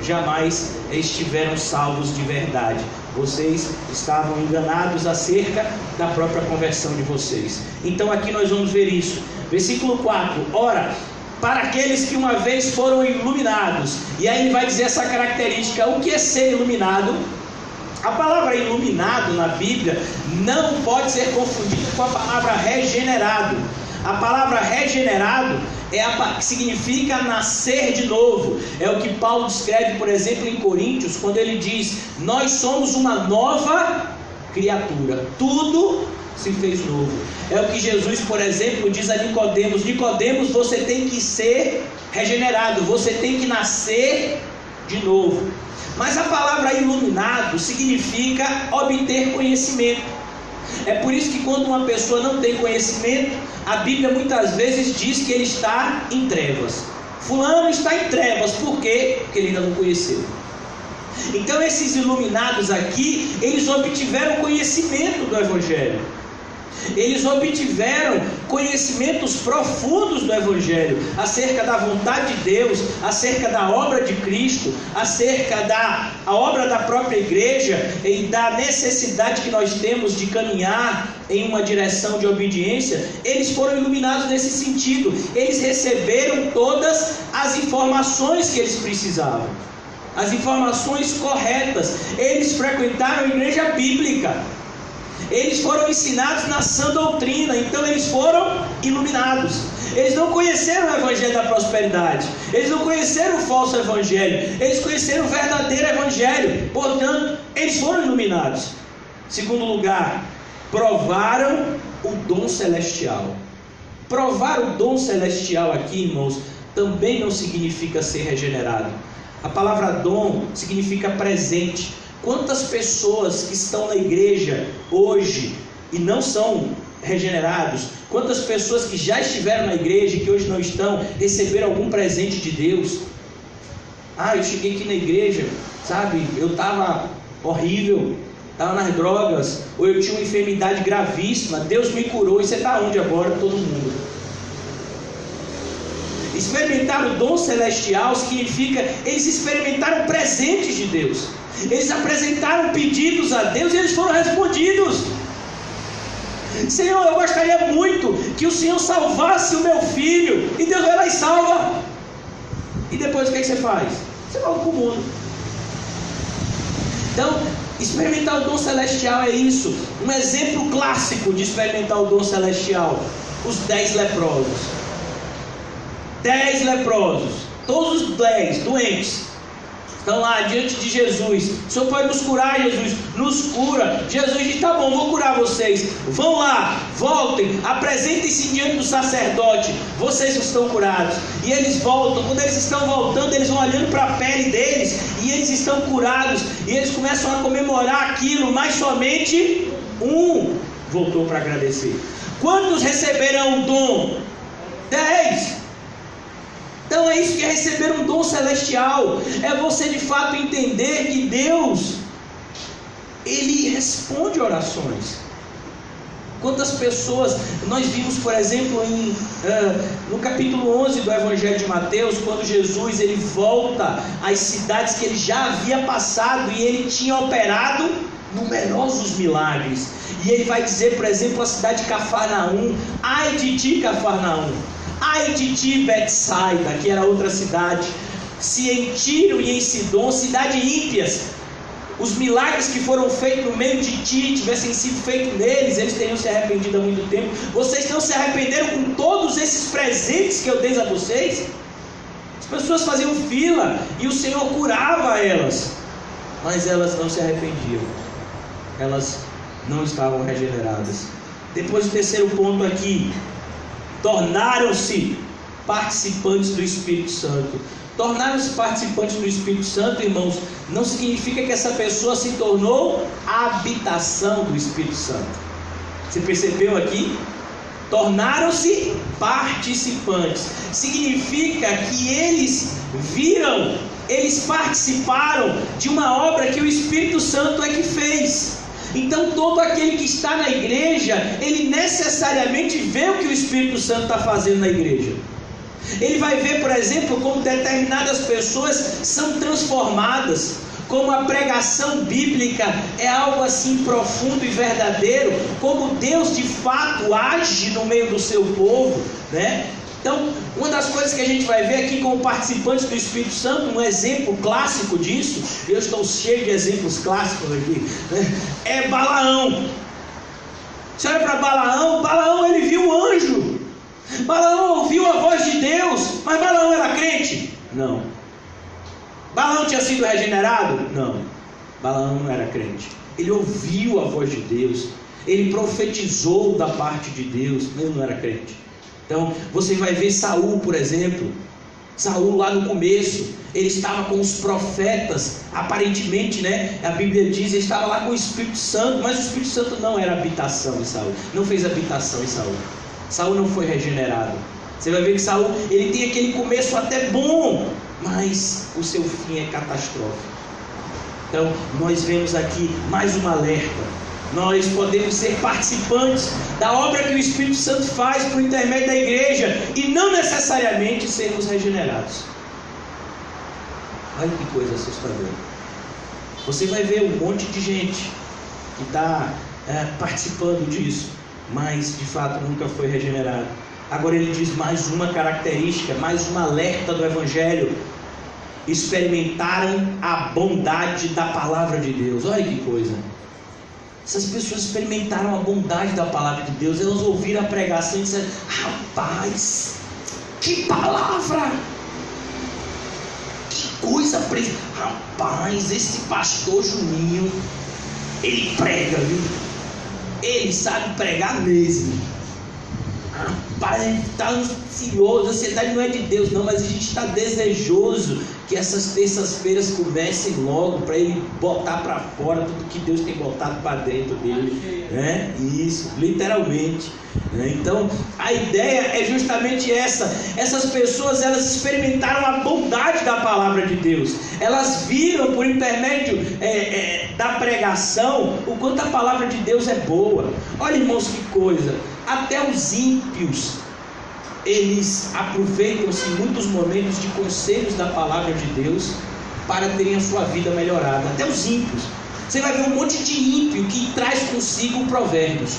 jamais estiveram salvos de verdade. Vocês estavam enganados acerca da própria conversão de vocês. Então aqui nós vamos ver isso. Versículo 4: ora, para aqueles que uma vez foram iluminados. E aí ele vai dizer essa característica. O que é ser iluminado? A palavra iluminado na Bíblia não pode ser confundida com a palavra regenerado. A palavra regenerado significa nascer de novo. É o que Paulo descreve, por exemplo, em Coríntios, quando ele diz: nós somos uma nova criatura, tudo se fez novo. É o que Jesus, por exemplo, diz a Nicodemos: Nicodemos, você tem que ser regenerado, você tem que nascer de novo. Mas a palavra iluminado significa obter conhecimento. É por isso que quando uma pessoa não tem conhecimento, a Bíblia muitas vezes diz que ele está em trevas. Fulano está em trevas, por quê? Porque ele ainda não conheceu. Então esses iluminados aqui, eles obtiveram conhecimento do Evangelho. Eles obtiveram conhecimentos profundos do Evangelho, acerca da vontade de Deus, acerca da obra de Cristo, acerca da obra da própria igreja e da necessidade que nós temos de caminhar em uma direção de obediência. Eles foram iluminados nesse sentido. Eles receberam todas as informações que eles precisavam, as informações corretas. Eles frequentaram a igreja bíblica. Eles foram ensinados na sã doutrina, então eles foram iluminados. Eles não conheceram o Evangelho da prosperidade, eles não conheceram o falso Evangelho, eles conheceram o verdadeiro Evangelho, portanto, eles foram iluminados. Segundo lugar, provaram o dom celestial. Provar o dom celestial aqui, irmãos, também não significa ser regenerado. A palavra dom significa presente. Quantas pessoas que estão na igreja hoje e não são regenerados, quantas pessoas que já estiveram na igreja e que hoje não estão, receberam algum presente de Deus? Eu cheguei aqui na igreja, sabe, eu estava horrível, estava nas drogas, ou eu tinha uma enfermidade gravíssima, Deus me curou. E você está onde agora? Todo mundo. Experimentar o dom celestial significa eles experimentaram presentes de Deus. Eles apresentaram pedidos a Deus e eles foram respondidos. Senhor, eu gostaria muito que o Senhor salvasse o meu filho. E Deus vai lá e salva. E depois o que você faz? Você volta para o mundo. Então, experimentar o dom celestial é isso. Um exemplo clássico de experimentar o dom celestial: os 10 leprosos. 10 leprosos, todos os 10 doentes, estão lá diante de Jesus. O Senhor pode nos curar, Jesus? Nos cura. Jesus diz: tá bom, vou curar vocês. Vão lá, voltem, apresentem disse diante do sacerdote: vocês estão curados. E eles voltam. Quando eles estão voltando, eles vão olhando para a pele deles e eles estão curados. E eles começam a comemorar aquilo, mas somente um voltou para agradecer. Quantos receberão o dom? 10. Então é isso que é receber um dom celestial. É você de fato entender que Deus, Ele responde orações. Quantas pessoas, nós vimos por exemplo no capítulo 11 do Evangelho de Mateus, quando Jesus ele volta às cidades que ele já havia passado e ele tinha operado numerosos milagres. E ele vai dizer, por exemplo, a cidade de Cafarnaum: ai de ti, Cafarnaum, ai de ti, Betsaida, que era outra cidade. Se em Tiro e em Sidom, cidade ímpias, os milagres que foram feitos no meio de ti tivessem sido feitos neles, eles teriam se arrependido há muito tempo. Vocês não se arrependeram com todos esses presentes que eu dei a vocês? As pessoas faziam fila e o Senhor curava elas, mas elas não se arrependiam, elas não estavam regeneradas. Depois, o terceiro ponto aqui: tornaram-se participantes do Espírito Santo. Tornaram-se participantes do Espírito Santo, irmãos, não significa que essa pessoa se tornou a habitação do Espírito Santo. Você percebeu aqui? Tornaram-se participantes. Significa que eles viram, eles participaram de uma obra que o Espírito Santo é que fez. Então todo aquele que está na igreja, ele necessariamente vê o que o Espírito Santo está fazendo na igreja. Ele vai ver, por exemplo, como determinadas pessoas são transformadas, como a pregação bíblica é algo assim profundo e verdadeiro, como Deus de fato age no meio do seu povo, né? Então, uma das coisas que a gente vai ver aqui como participantes do Espírito Santo, um exemplo clássico disso, eu estou cheio de exemplos clássicos aqui, né? É Balaão. Você olha para Balaão, Balaão ele viu um anjo. Balaão ouviu a voz de Deus, mas Balaão era crente? Não. Balaão tinha sido regenerado? Não. Balaão não era crente. Ele ouviu a voz de Deus, ele profetizou da parte de Deus, mas ele não era crente. Então, você vai ver Saul, por exemplo. Saul lá no começo, ele estava com os profetas, aparentemente, né? A Bíblia diz, ele estava lá com o Espírito Santo, mas o Espírito Santo não era habitação em Saul, não fez habitação em Saul. Saul não foi regenerado. Você vai ver que Saul, ele tem aquele começo até bom, mas o seu fim é catastrófico. Então, nós vemos aqui mais um alerta. Nós podemos ser participantes da obra que o Espírito Santo faz por intermédio da igreja e não necessariamente sermos regenerados. Olha que coisa assustadora. Você vai ver um monte de gente que está participando disso, mas de fato nunca foi regenerado. Agora ele diz mais uma característica, mais um alerta do Evangelho: experimentaram a bondade da palavra de Deus. Olha que coisa. Essas pessoas experimentaram a bondade da palavra de Deus. Elas ouviram a pregação e disseram: rapaz, que palavra, que coisa, rapaz, esse pastor Juninho, ele prega, viu? Ele sabe pregar mesmo. Rapaz, a gente está ansioso, a ansiedade não é de Deus não, mas a gente está desejoso que essas terças-feiras comecem logo, para ele botar para fora tudo que Deus tem botado para dentro dele, né? Isso, literalmente, né? Então, a ideia é justamente essa. Essas pessoas, elas experimentaram a bondade da palavra de Deus. Elas viram por intermédio da pregação o quanto a palavra de Deus é boa. Olha, irmãos, que coisa. Até os ímpios, eles aproveitam-se em muitos momentos de conselhos da palavra de Deus para terem a sua vida melhorada. Até os ímpios. Você vai ver um monte de ímpio que traz consigo provérbios.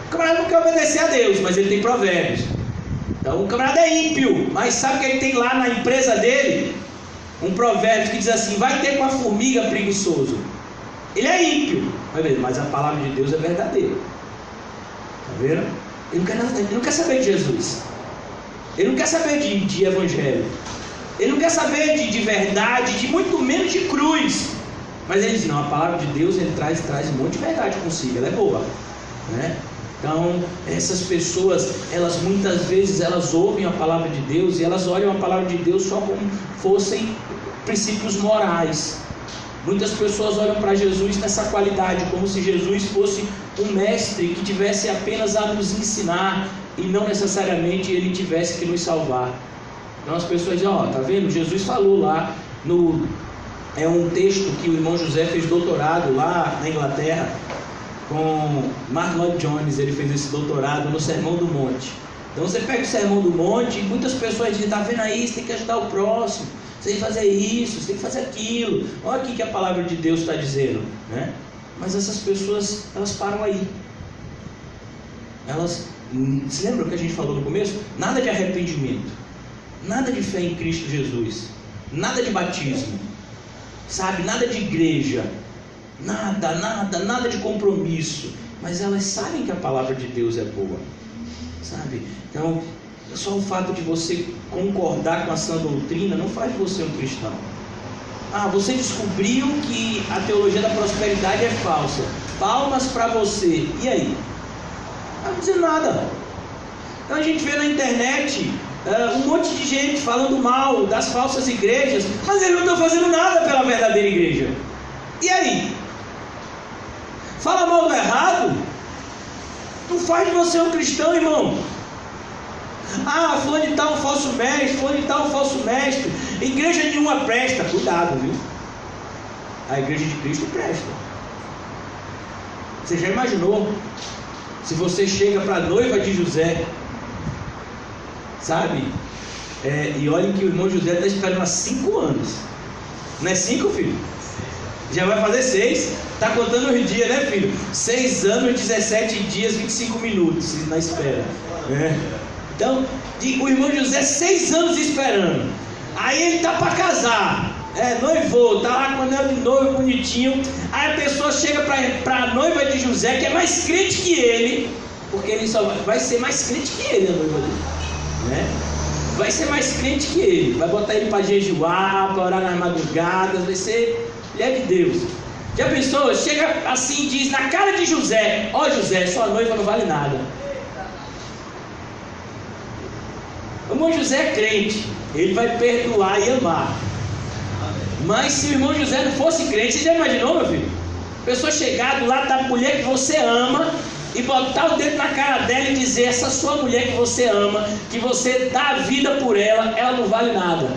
O camarada não quer obedecer a Deus, mas ele tem provérbios. Então o camarada é ímpio, mas sabe que ele tem lá na empresa dele um provérbio que diz assim: vai ter com a formiga preguiçoso. Ele é ímpio, mas a palavra de Deus é verdadeira. Está vendo? Ele não quer saber de Jesus. Ele não quer saber de evangelho. Ele não quer saber de verdade, de muito menos de cruz. Mas ele diz: não, a palavra de Deus ele traz um monte de verdade consigo, ela é boa, né? Então, essas pessoas, elas muitas vezes elas ouvem a palavra de Deus e elas olham a palavra de Deus só como fossem princípios morais. Muitas pessoas olham para Jesus nessa qualidade, como se Jesus fosse um mestre que tivesse apenas a nos ensinar e não necessariamente ele tivesse que nos salvar. Então as pessoas dizem, ó, tá vendo? Jesus falou lá é um texto que o irmão José fez doutorado lá na Inglaterra com Mark Lloyd Jones. Ele fez esse doutorado no Sermão do Monte. Então você pega o Sermão do Monte e muitas pessoas dizem, tá vendo aí, você tem que ajudar o próximo, você tem que fazer isso, você tem que fazer aquilo. Olha aqui que a palavra de Deus está dizendo, né? Mas essas pessoas, elas param aí. Elas, se lembra o que a gente falou no começo? Nada de arrependimento, nada de fé em Cristo Jesus, nada de batismo, sabe? Nada de igreja, nada de compromisso. Mas elas sabem que a palavra de Deus é boa, sabe? Então, só o fato de você concordar com a sã doutrina não faz de você um cristão. Ah, você descobriu que a teologia da prosperidade é falsa. Palmas para você. E aí? Não vai dizer nada. Então a gente vê na internet um monte de gente falando mal das falsas igrejas, mas eles não estão fazendo nada pela verdadeira igreja. E aí? Fala mal do errado? Não faz de você um cristão, irmão. Ah, fulano de tal um falso mestre, fulano de tal um falso mestre. Igreja nenhuma presta. Cuidado, viu? A igreja de Cristo presta. Você já imaginou se você chega para a noiva de José, sabe? E olhem que o irmão José está esperando há 5 anos. Não é 5, filho? Já vai fazer 6. Está contando os dias, né, filho? 6 anos, 17 dias, 25 minutos na espera, né? Então, o irmão José 6 anos esperando. Aí ele está para casar, noivou, está lá com o anel de noivo bonitinho. Aí a pessoa chega para a noiva de José, que é mais crente que ele, porque ele só vai ser mais crente que ele, a noiva dele, né? Vai ser mais crente que ele, vai botar ele para jejuar, para orar nas madrugadas, vai ser mulher de Deus. Já pensou? Chega assim e diz na cara de José: ó, José, sua noiva não vale nada. O irmão José é crente, ele vai perdoar e amar. Mas se o irmão José não fosse crente, você já imaginou, meu filho? A pessoa chegar do lado da mulher que você ama e botar o dedo na cara dela e dizer: essa sua mulher que você ama, que você dá a vida por ela, ela não vale nada.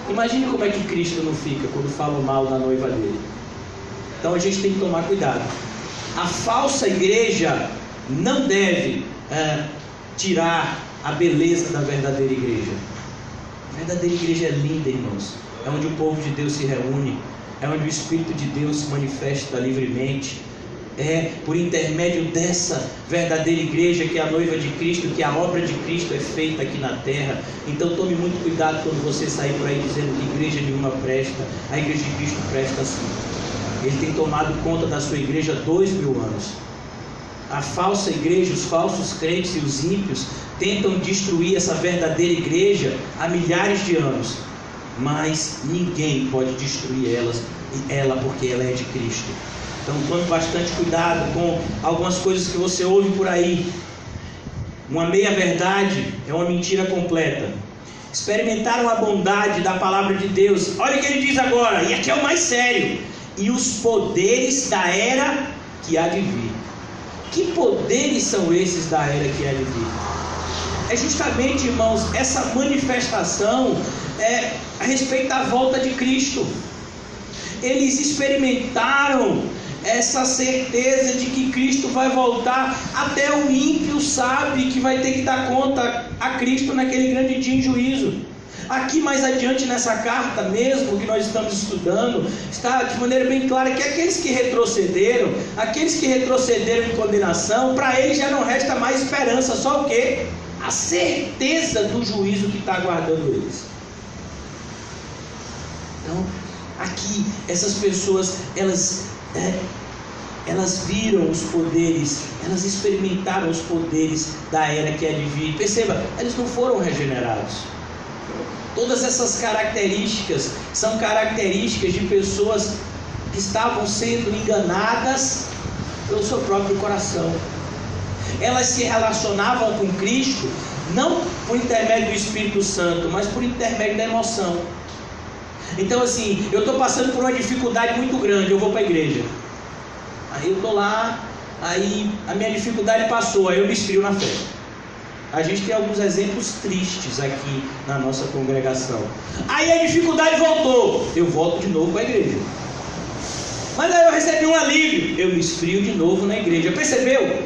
Imagine como é que Cristo não fica quando fala mal da noiva dele. Então a gente tem que tomar cuidado. A falsa igreja não deve tirar a beleza da verdadeira igreja. A verdadeira igreja é linda, irmãos. É onde o povo de Deus se reúne, é onde o Espírito de Deus se manifesta livremente. É por intermédio dessa verdadeira igreja que é a noiva de Cristo, que a obra de Cristo é feita aqui na terra. Então tome muito cuidado quando você sair por aí dizendo que igreja nenhuma presta. A igreja de Cristo presta sim. Ele tem tomado conta da sua igreja há 2000 anos. A falsa igreja, os falsos crentes e os ímpios tentam destruir essa verdadeira igreja há milhares de anos, mas ninguém pode destruir ela porque ela é de Cristo. Então tome bastante cuidado com algumas coisas que você ouve por aí. Uma meia-verdade é uma mentira completa. Experimentaram a bondade da palavra de Deus. Olha o que ele diz agora, e aqui é o mais sério: e os poderes da era que há de vir. Que poderes são esses da era que há de vir? É justamente, irmãos, essa manifestação a respeito da volta de Cristo. Eles experimentaram essa certeza de que Cristo vai voltar. Até o ímpio sabe que vai ter que dar conta a Cristo naquele grande dia em juízo. Aqui mais adiante nessa carta mesmo que nós estamos estudando, está de maneira bem clara que aqueles que retrocederam em condenação, para eles já não resta mais esperança, só o quê? A certeza do juízo que está aguardando eles. Então, aqui, essas pessoas, elas viram os poderes, elas experimentaram os poderes da era que há de vir. Perceba, eles não foram regenerados. Todas essas características são características de pessoas que estavam sendo enganadas pelo seu próprio coração. elas se relacionavam com Cristo, não por intermédio do Espírito Santo, mas por intermédio da emoção. Então assim, eu estou passando por uma dificuldade muito grande, eu vou para a igreja. Aí eu estou lá, aí a minha dificuldade passou, aí eu me esfrio na fé. A gente tem alguns exemplos tristes aqui na nossa congregação. Aí a dificuldade voltou, eu volto de novo para a igreja. Mas aí eu recebi um alívio, eu me esfrio de novo na igreja. Percebeu?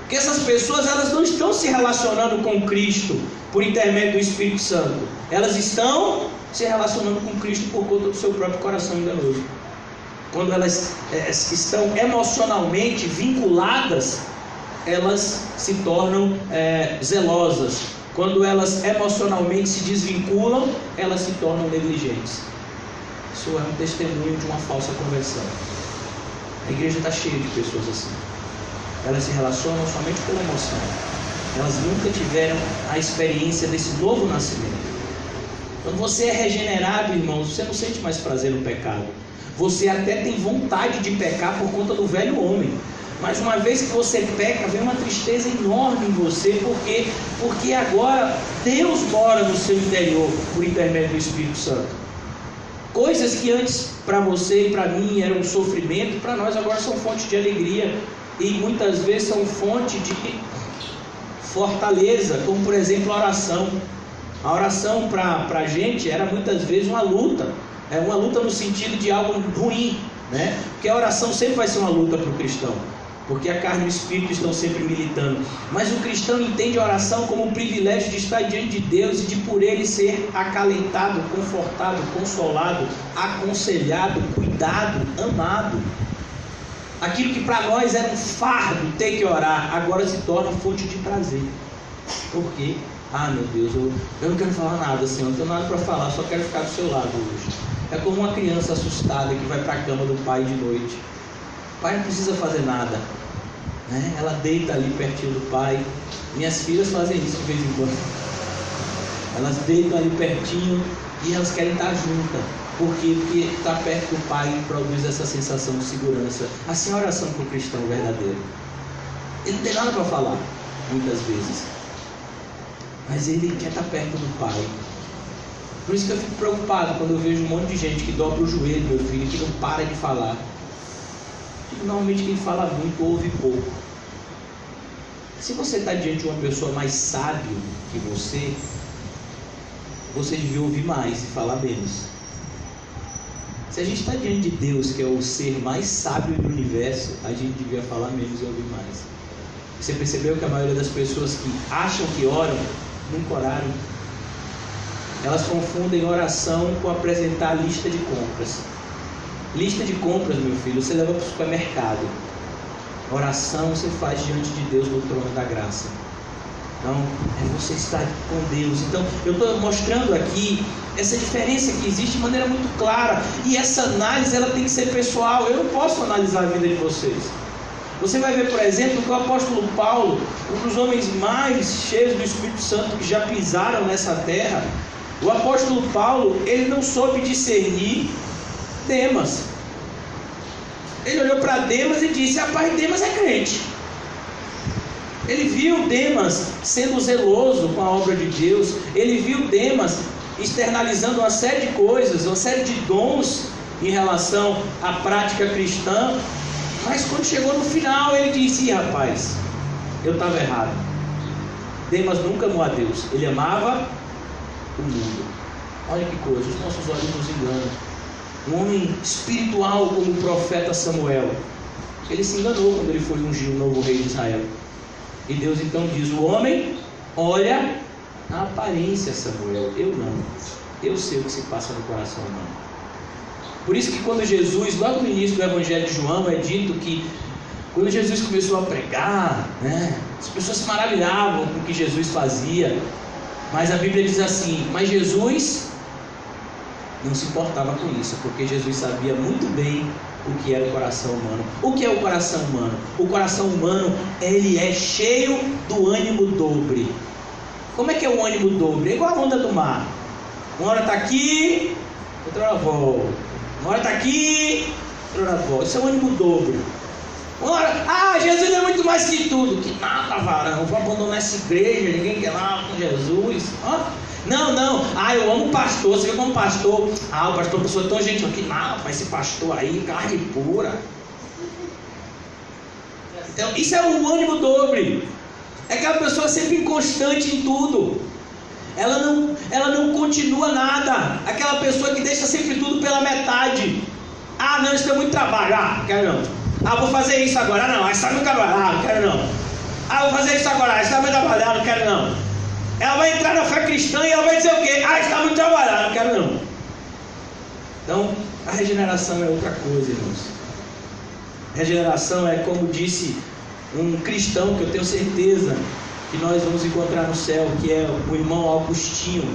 Que essas pessoas, elas não estão se relacionando com Cristo por intermédio do Espírito Santo. Elas estão se relacionando com Cristo por conta do seu próprio coração enganoso. Quando elas estão emocionalmente vinculadas, elas se tornam zelosas. Quando elas emocionalmente se desvinculam, elas se tornam negligentes. Isso é um testemunho de uma falsa conversão. A igreja está cheia de pessoas assim. Elas se relacionam somente pela emoção. Elas nunca tiveram a experiência desse novo nascimento. Quando você é regenerado, irmãos, você não sente mais prazer no pecado. Você até tem vontade de pecar por conta do velho homem. Mas uma vez que você peca, vem uma tristeza enorme em você, porque agora Deus mora no seu interior por intermédio do Espírito Santo. Coisas que antes para você e para mim eram sofrimento, para nós agora são fonte de alegria. E muitas vezes são fonte de fortaleza, como por exemplo a oração. A oração para a gente era muitas vezes uma luta. É uma luta no sentido de algo ruim, né? Porque a oração sempre vai ser uma luta para o cristão, porque a carne e o espírito estão sempre militando. Mas o cristão entende a oração como um privilégio de estar diante de Deus e de por Ele ser acalentado, confortado, consolado, aconselhado, cuidado, amado. Aquilo que para nós era um fardo ter que orar, agora se torna fonte de prazer. Por quê? Ah, meu Deus, eu não quero falar nada, Senhor, não tenho nada para falar, só quero ficar do seu lado hoje. É como uma criança assustada que vai para a cama do pai de noite. O pai não precisa fazer nada, né? Ela deita ali pertinho do pai. Minhas filhas fazem isso de vez em quando. Elas deitam ali pertinho e elas querem estar juntas. Por quê? Porque estar perto do pai produz essa sensação de segurança. Assim é a oração para o cristão verdadeiro. Ele não tem nada para falar, muitas vezes, mas ele quer estar perto do pai. Por isso que eu fico preocupado quando eu vejo um monte de gente que dobra o joelho, meu filho, que não para de falar. E normalmente quem fala muito ouve pouco. Se você está diante de uma pessoa mais sábio que você devia ouvir mais e falar menos. Se a gente está diante de Deus, que é o ser mais sábio do universo, a gente devia falar menos e ouvir mais. Você percebeu que a maioria das pessoas que acham que oram, nunca oraram? Elas confundem oração com apresentar lista de compras. Lista de compras, meu filho, você leva para o supermercado. Oração você faz diante de Deus no trono da graça. Então, é você estar com Deus. Então, eu estou mostrando aqui essa diferença que existe de maneira muito clara. E essa análise, ela tem que ser pessoal. Eu não posso analisar a vida de vocês. Você vai ver, por exemplo, que o apóstolo Paulo, um dos homens mais cheios do Espírito Santo que já pisaram nessa terra, o apóstolo Paulo, ele não soube discernir Demas. Ele olhou para Demas e disse: rapaz, Demas é crente. Ele viu Demas sendo zeloso com a obra de Deus. Ele viu Demas externalizando uma série de coisas, uma série de dons em relação à prática cristã. Mas quando chegou no final, ele disse: rapaz, eu estava errado. Demas nunca amou a Deus, ele amava o mundo. Olha que coisa, os nossos olhos nos enganam. Um homem espiritual como o profeta Samuel, ele se enganou quando ele foi ungir o novo rei de Israel. E Deus então diz: o homem olha a aparência, Samuel, eu não. Eu sei o que se passa no coração humano. Por isso que quando Jesus, logo no início do Evangelho de João, é dito que quando Jesus começou a pregar, né, as pessoas se maravilhavam com o que Jesus fazia. Mas a Bíblia diz assim: mas Jesus não se importava com isso, porque Jesus sabia muito bem o que era o coração humano. O que é o coração humano? O coração humano, ele é cheio do ânimo dobre. Como é que é o ânimo dobre? É igual a onda do mar. Uma hora está aqui, outra hora volta. Uma hora está aqui, outra hora volta. Isso é o ânimo dobre. Jesus é muito mais que tudo. Que nada, varão, vou abandonar essa igreja, ninguém quer nada com Jesus. Não, eu amo o pastor, você vê como pastor, o pastor pessoa tão gentil, que nada, mas esse pastor aí, carne pura. Então, isso é um ânimo dobre. É aquela pessoa sempre inconstante em tudo. Ela não continua nada. Aquela pessoa que deixa sempre tudo pela metade. Não, isso é muito trabalho. Não quero não. Vou fazer isso agora. Não, isso é muito trabalho. Não quero não. Vou fazer isso agora. Isso é muito trabalho. Não quero não. Ela vai entrar na fé cristã e ela vai dizer o quê? Está muito trabalhado. Não quero não. Então, a regeneração é outra coisa, irmãos. Regeneração é, como disse um cristão que eu tenho certeza que nós vamos encontrar no céu, que é o irmão Augustinho.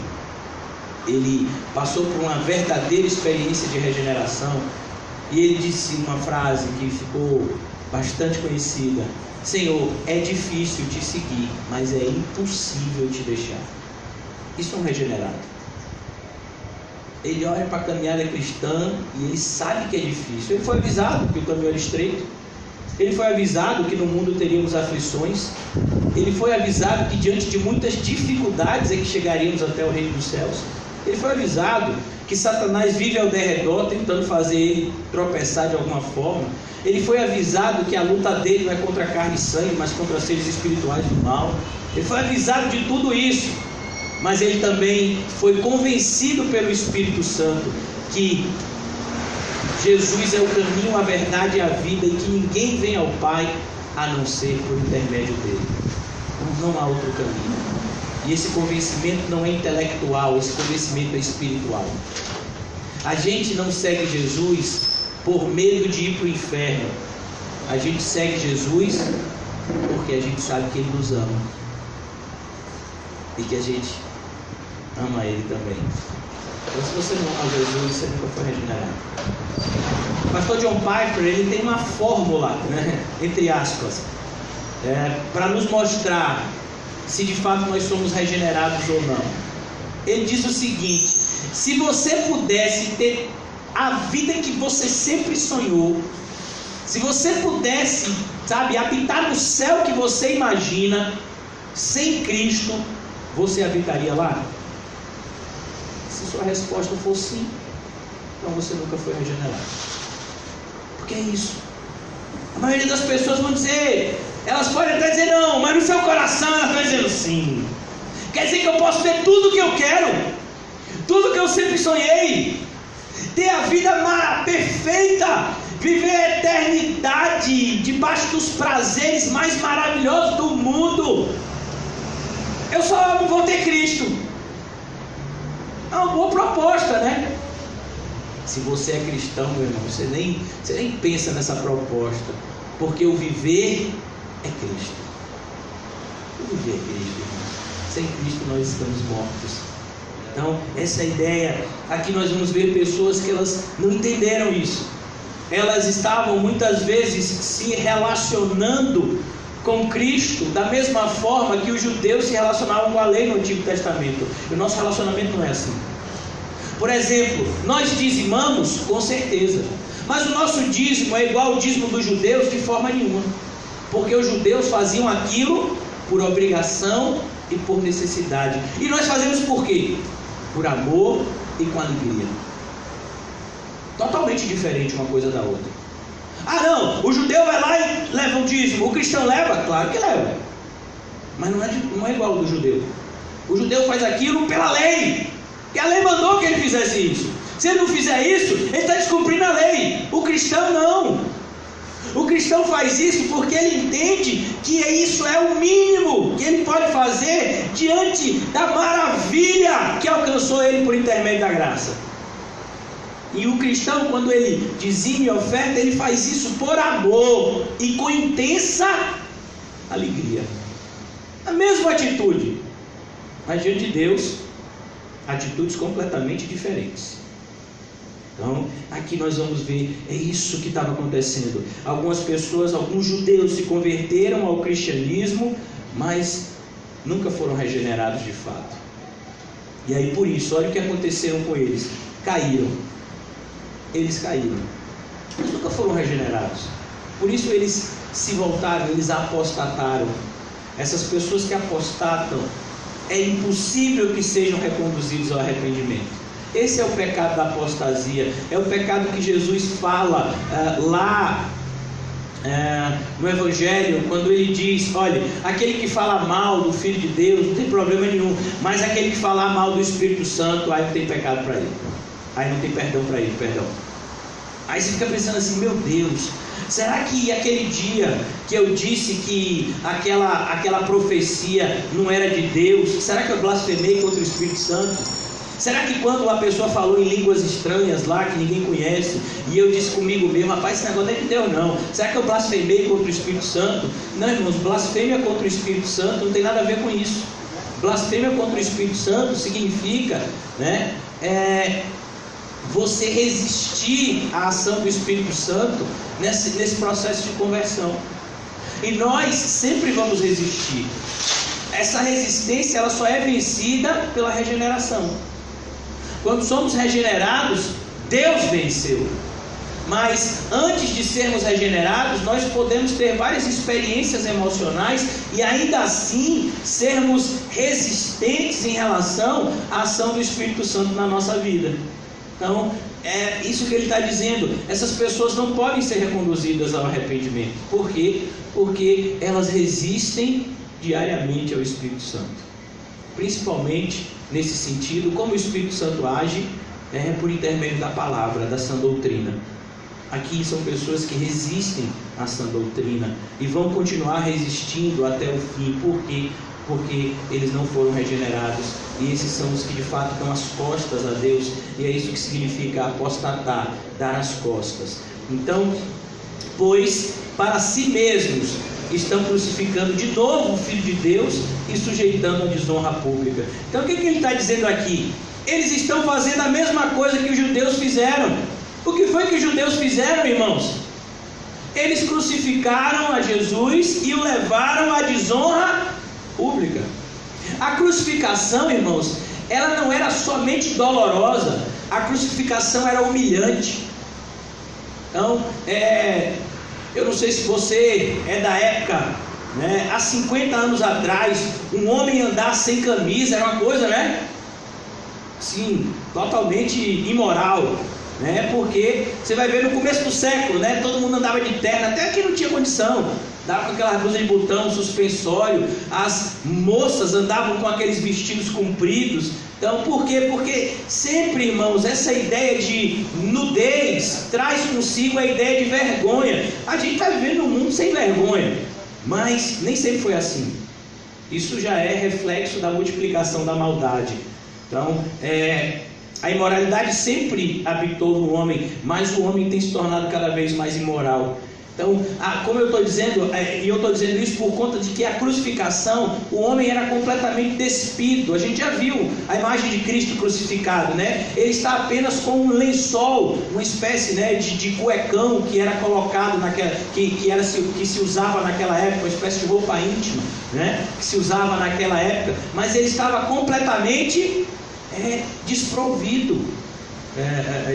Ele passou por uma verdadeira experiência de regeneração e ele disse uma frase que ficou bastante conhecida: Senhor, é difícil te seguir, mas é impossível te deixar. Isso é um regenerado. Ele olha para a caminhada cristã e ele sabe que é difícil. Ele foi avisado que o caminho era estreito. Ele foi avisado que no mundo teríamos aflições. Ele foi avisado que diante de muitas dificuldades é que chegaríamos até o reino dos céus. Ele foi avisado que Satanás vive ao derredor tentando fazer ele tropeçar de alguma forma. Ele foi avisado que a luta dele não é contra carne e sangue, mas contra seres espirituais do mal. Ele foi avisado de tudo isso. Mas ele também foi convencido pelo Espírito Santo que Jesus é o caminho, a verdade e a vida, e que ninguém vem ao Pai a não ser por intermédio dele. Não há outro caminho. E esse convencimento não é intelectual, esse convencimento é espiritual. A gente não segue Jesus por medo de ir para o inferno. A gente segue Jesus porque a gente sabe que Ele nos ama e que a gente ama Ele também. Então, se você não ama Jesus, você nunca foi regenerado. O pastor John Piper, ele tem uma fórmula, entre aspas, para nos mostrar se de fato nós somos regenerados ou não. Ele diz o seguinte: se você pudesse ter a vida que você sempre sonhou, se você pudesse, habitar no céu que você imagina, sem Cristo, você habitaria lá? Se sua resposta for sim, então você nunca foi regenerado. Porque é isso. A maioria das pessoas vão dizer, elas podem até dizer não, mas no seu coração elas estão dizendo sim. Quer dizer que eu posso ter tudo que eu quero, tudo que eu sempre sonhei, ter a vida perfeita, viver a eternidade debaixo dos prazeres mais maravilhosos do mundo. Eu só vou ter Cristo. É uma boa proposta, né? Se você é cristão, meu irmão, você nem pensa nessa proposta, porque o viver é Cristo. O viver é Cristo, irmão. Sem Cristo nós estamos mortos. Então, essa é a ideia. Aqui nós vamos ver pessoas que elas não entenderam isso. Elas estavam muitas vezes se relacionando com Cristo da mesma forma que os judeus se relacionavam com a lei no Antigo Testamento. E o nosso relacionamento não é assim. Por exemplo, nós dizimamos, com certeza, mas o nosso dízimo é igual ao dízimo dos judeus de forma nenhuma, porque os judeus faziam aquilo por obrigação e por necessidade, e nós fazemos por quê? Por amor e com alegria. Totalmente diferente uma coisa da outra. Não, o judeu vai lá e leva o dízimo, o cristão leva? Claro que leva, mas não é igual ao do judeu. O judeu faz aquilo pela lei, e a lei mandou que ele fizesse isso. Se ele não fizer isso, ele está descumprindo a lei. O cristão não. O cristão faz isso porque ele entende que isso é o mínimo que ele pode fazer diante da maravilha que alcançou ele por intermédio da graça. E o cristão, quando ele dizima e oferta, ele faz isso por amor e com intensa alegria. A mesma atitude, mas diante de Deus, atitudes completamente diferentes. Então, aqui nós vamos ver, é isso que estava acontecendo. Algumas pessoas, alguns judeus se converteram ao cristianismo, mas nunca foram regenerados de fato. E aí por isso, olha o que aconteceu com eles. Caíram. Eles caíram. Mas nunca foram regenerados. Por isso eles se voltaram, eles apostataram. Essas pessoas que apostatam, é impossível que sejam reconduzidos ao arrependimento. Esse é o pecado da apostasia. É o pecado que Jesus fala lá no Evangelho, quando ele diz: olha, aquele que fala mal do Filho de Deus não tem problema nenhum, mas aquele que falar mal do Espírito Santo, aí não tem pecado para ele, aí não tem perdão para ele, perdão. Aí você fica pensando assim: meu Deus, será que aquele dia que eu disse que aquela profecia não era de Deus, será que eu blasfemei contra o Espírito Santo? Será que quando uma pessoa falou em línguas estranhas lá, que ninguém conhece, e eu disse comigo mesmo: rapaz, esse negócio não é de Deus não, será que eu blasfemei contra o Espírito Santo? Não, irmãos, blasfêmia contra o Espírito Santo não tem nada a ver com isso. Blasfêmia contra o Espírito Santo significa, né, você resistir à ação do Espírito Santo nesse processo de conversão. E nós sempre vamos resistir. Essa resistência, ela só é vencida pela regeneração. Quando somos regenerados, Deus venceu. Mas antes de sermos regenerados, nós podemos ter várias experiências emocionais e ainda assim sermos resistentes em relação à ação do Espírito Santo na nossa vida. Então, é isso que ele está dizendo. Essas pessoas não podem ser reconduzidas ao arrependimento. Por quê? Porque elas resistem diariamente ao Espírito Santo. Principalmente nesse sentido, como o Espírito Santo age, por intermédio da palavra, da sã doutrina. Aqui são pessoas que resistem à sã doutrina e vão continuar resistindo até o fim. Por quê? Porque eles não foram regenerados, e esses são os que de fato dão as costas a Deus, e é isso que significa apostatar, dar as costas. Então, pois para si mesmos estão crucificando de novo o Filho de Deus e sujeitando a desonra pública. Então o que ele está dizendo aqui? Eles estão fazendo a mesma coisa que os judeus fizeram. O que foi que os judeus fizeram, irmãos? Eles crucificaram a Jesus e o levaram à desonra pública. A crucificação, irmãos, ela não era somente dolorosa, a crucificação era humilhante. Então, eu não sei se você é da época, né? Há 50 anos atrás, um homem andar sem camisa era uma coisa, né? Sim, totalmente imoral, né? Porque você vai ver no começo do século, né? Todo mundo andava de terno, até que não tinha condição, dava com aquela blusa de botão, suspensório. As moças andavam com aqueles vestidos compridos. Então, por quê? Porque sempre, irmãos, essa ideia de nudez traz consigo a ideia de vergonha. A gente está vivendo um mundo sem vergonha, mas nem sempre foi assim. Isso já é reflexo da multiplicação da maldade. Então, a imoralidade sempre habitou no homem, mas o homem tem se tornado cada vez mais imoral. Então, como eu estou dizendo, e eu estou dizendo isso por conta de que a crucificação, o homem era completamente despido. A gente já viu a imagem de Cristo crucificado, né? Ele está apenas com um lençol, uma espécie, né, de cuecão que era colocado naquela, que se usava naquela época, uma espécie de roupa íntima, né, que se usava naquela época, mas ele estava completamente desprovido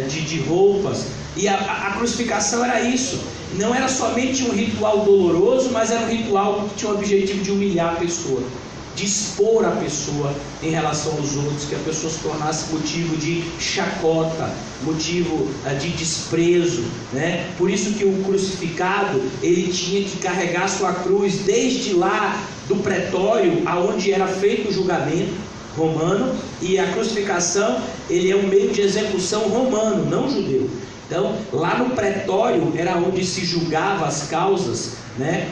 de roupas. E a crucificação era isso. Não era somente um ritual doloroso, mas era um ritual que tinha o objetivo de humilhar a pessoa, de expor a pessoa em relação aos outros, que a pessoa se tornasse motivo de chacota, motivo de desprezo, né? Por isso que o crucificado, ele tinha que carregar sua cruz desde lá do pretório, aonde era feito o julgamento romano, e a crucificação, ele é um meio de execução romano, não judeu. Então, lá no pretório era onde se julgava as causas, né?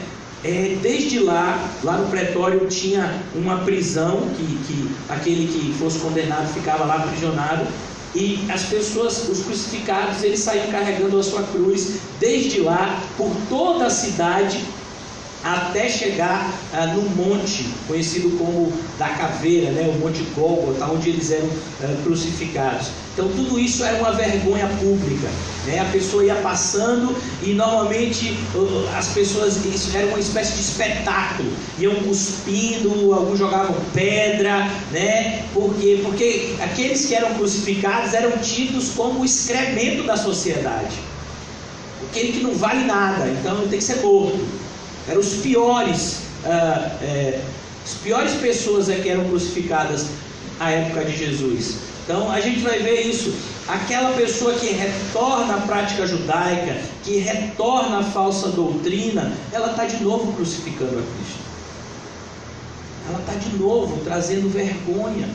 Desde lá no pretório tinha uma prisão, que aquele que fosse condenado ficava lá aprisionado, e as pessoas, os crucificados, eles saíam carregando a sua cruz desde lá por toda a cidade, até chegar no monte conhecido como da caveira, né? O Monte Gólgota, onde eles eram crucificados. Então tudo isso era uma vergonha pública, né? A pessoa ia passando e normalmente as pessoas, isso era uma espécie de espetáculo, iam cuspindo, alguns jogavam pedra, né? Porque aqueles que eram crucificados eram tidos como o excremento da sociedade. aquele que não vale nada, então ele tem que ser morto. Eram os piores, as piores pessoas que eram crucificadas à época de Jesus. Então a gente vai ver isso. Aquela pessoa que retorna à prática judaica, que retorna à falsa doutrina, ela está de novo crucificando a Cristo. Ela está de novo trazendo vergonha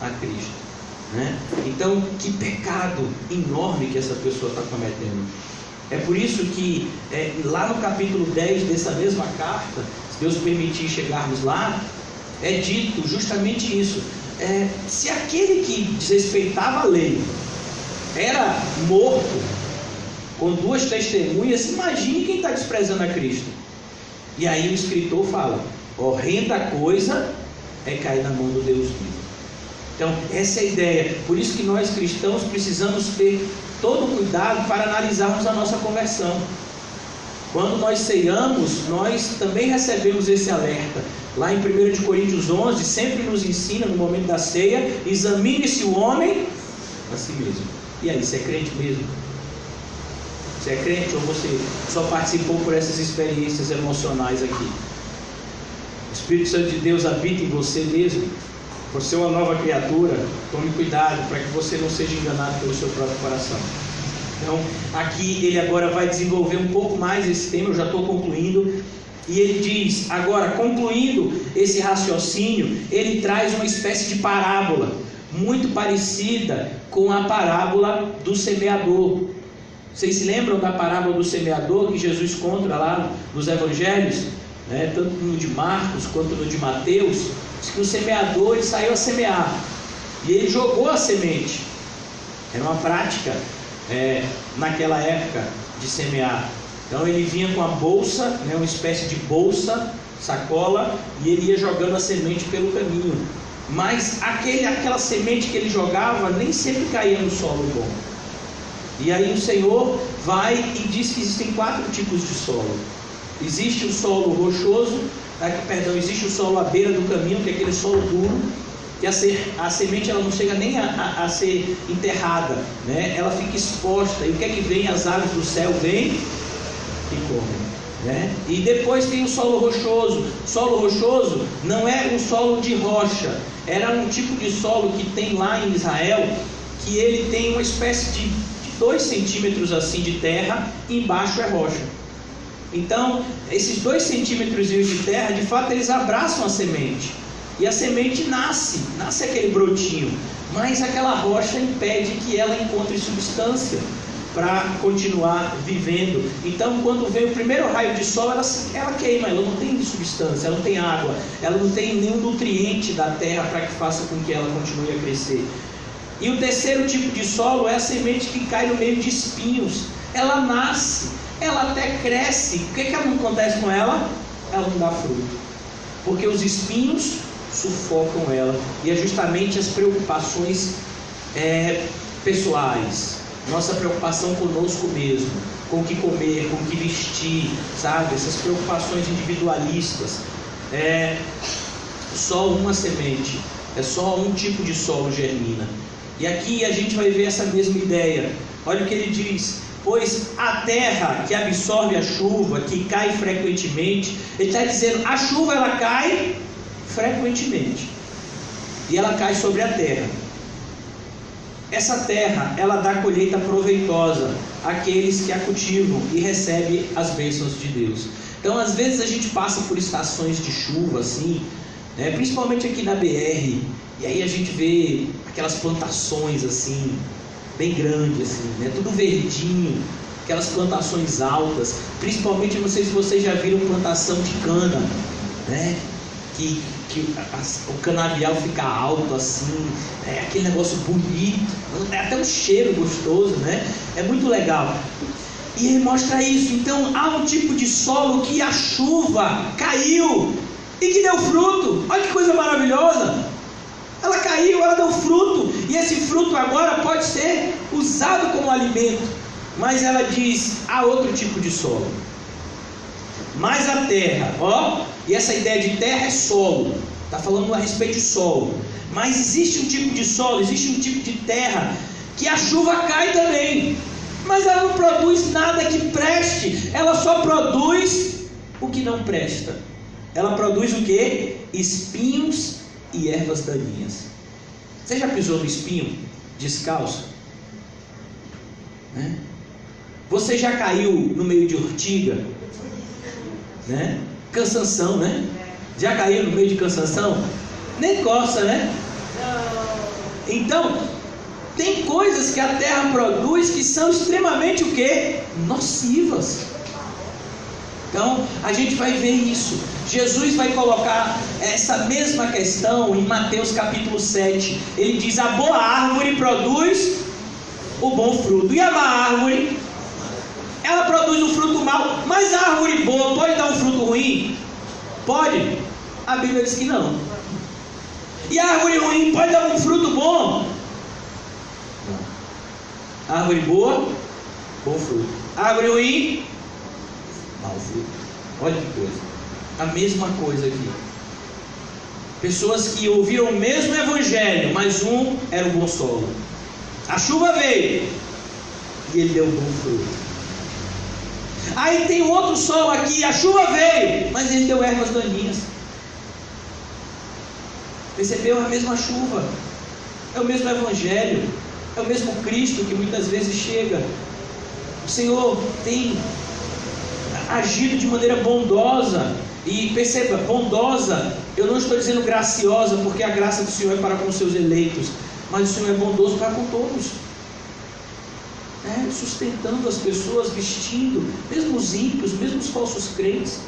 a Cristo, né? Então, que pecado enorme que essa pessoa está cometendo. É por isso que lá no capítulo 10 dessa mesma carta, se Deus permitir chegarmos lá, é dito justamente isso. Se aquele que desrespeitava a lei era morto com 2 testemunhas, imagine quem está desprezando a Cristo. E aí o escritor fala: horrenda coisa é cair na mão do Deus vivo. Então essa é a ideia. Por isso que nós cristãos precisamos ter todo o cuidado para analisarmos a nossa conversão. Quando nós ceiamos, nós também recebemos esse alerta. Lá em 1 Coríntios 11, sempre nos ensina no momento da ceia: examine-se o homem a si mesmo. E aí, você é crente mesmo? Você é crente ou você só participou por essas experiências emocionais aqui? O Espírito Santo de Deus habita em você mesmo? Você é uma nova criatura? Tome cuidado para que você não seja enganado pelo seu próprio coração. Então, aqui ele agora vai desenvolver um pouco mais esse tema, eu já estou concluindo. E ele diz, agora concluindo esse raciocínio, ele traz uma espécie de parábola, muito parecida com a parábola do semeador. Vocês se lembram da parábola do semeador que Jesus conta lá nos evangelhos, né? Tanto no de Marcos quanto no de Mateus? Diz que o semeador ele saiu a semear e ele jogou a semente. Era uma prática naquela época de semear. Então ele vinha com a bolsa, né, uma espécie de bolsa, sacola, e ele ia jogando a semente pelo caminho. Mas aquela semente que ele jogava nem sempre caía no solo bom. E aí o Senhor vai e diz que existem 4 tipos de solo. Existe o solo rochoso, existe o solo à beira do caminho, que é aquele solo duro, que a semente ela não chega nem a ser enterrada, né? Ela fica exposta, e o que é que vem? As aves do céu vêm e comem, né? E depois tem o solo rochoso. Solo rochoso não é um solo de rocha, era um tipo de solo que tem lá em Israel, que ele tem uma espécie de 2 centímetros assim de terra, e embaixo é rocha. Então esses 2 centímetros de terra, de fato eles abraçam a semente, e a semente nasce aquele brotinho, mas aquela rocha impede que ela encontre substância para continuar vivendo. Então quando vem o primeiro raio de sol, ela queima, ela não tem substância, ela não tem água, ela não tem nenhum nutriente da terra para que faça com que ela continue a crescer. E o terceiro tipo de solo é a semente que cai no meio de espinhos. Ela nasce, ela até cresce, o que não acontece com ela? Ela não dá fruto, porque os espinhos sufocam ela. E é justamente as preocupações pessoais, nossa preocupação conosco mesmo, com o que comer, com o que vestir, sabe? Essas preocupações individualistas. Só uma semente, só um tipo de solo germina. E aqui a gente vai ver essa mesma ideia. Olha o que ele diz: pois a terra que absorve a chuva, que cai frequentemente, ele está dizendo, a chuva ela cai frequentemente, e ela cai sobre a terra. Essa terra, ela dá colheita proveitosa àqueles que a cultivam e recebem as bênçãos de Deus. Então às vezes a gente passa por estações de chuva assim, né? Principalmente aqui na BR, e aí a gente vê aquelas plantações assim, bem grandes assim, né? Tudo verdinho, aquelas plantações altas. Principalmente, não sei se vocês já viram plantação de cana, né? Que o canavial fica alto assim, aquele negócio bonito, até um cheiro gostoso, né? É muito legal. E ele mostra isso. Então há um tipo de solo que a chuva caiu e que deu fruto. Olha que coisa maravilhosa! Ela caiu, ela deu fruto, e esse fruto agora pode ser usado como alimento. Mas ela diz, há outro tipo de solo. Mas a terra, e essa ideia de terra é solo, está falando a respeito de solo. Mas existe um tipo de solo, existe um tipo de terra que a chuva cai também, mas ela não produz nada que preste, ela só produz o que não presta. Ela produz o quê? Espinhos e ervas daninhas. Você já pisou no espinho descalço? Né? Você já caiu no meio de urtiga? Né? Cansanção, né? Já caiu no meio de cansanção? Nem coça, né? Então, tem coisas que a terra produz que são extremamente o quê? Nocivas. Então, a gente vai ver isso. Jesus vai colocar essa mesma questão em Mateus capítulo 7. Ele diz: a boa árvore produz o bom fruto, e a má árvore, ela produz um fruto mau. Mas a árvore boa pode dar um fruto ruim? Pode. A Bíblia diz que não. E a árvore ruim pode dar um fruto bom? Não. A árvore boa, bom fruto. A árvore ruim, mau fruto. Olha que coisa. A mesma coisa aqui. Pessoas que ouviram o mesmo evangelho, mas um era o bom solo. A chuva veio e ele deu um bom fruto. Aí tem outro solo aqui, a chuva veio, mas ele deu ervas daninhas. Percebeu? É a mesma chuva, é o mesmo evangelho, é o mesmo Cristo que muitas vezes chega. O Senhor tem agido de maneira bondosa. E perceba, bondosa, eu não estou dizendo graciosa, porque a graça do Senhor é para com os seus eleitos, mas o Senhor é bondoso para com todos, sustentando as pessoas, vestindo, mesmo os ímpios, mesmo os falsos crentes,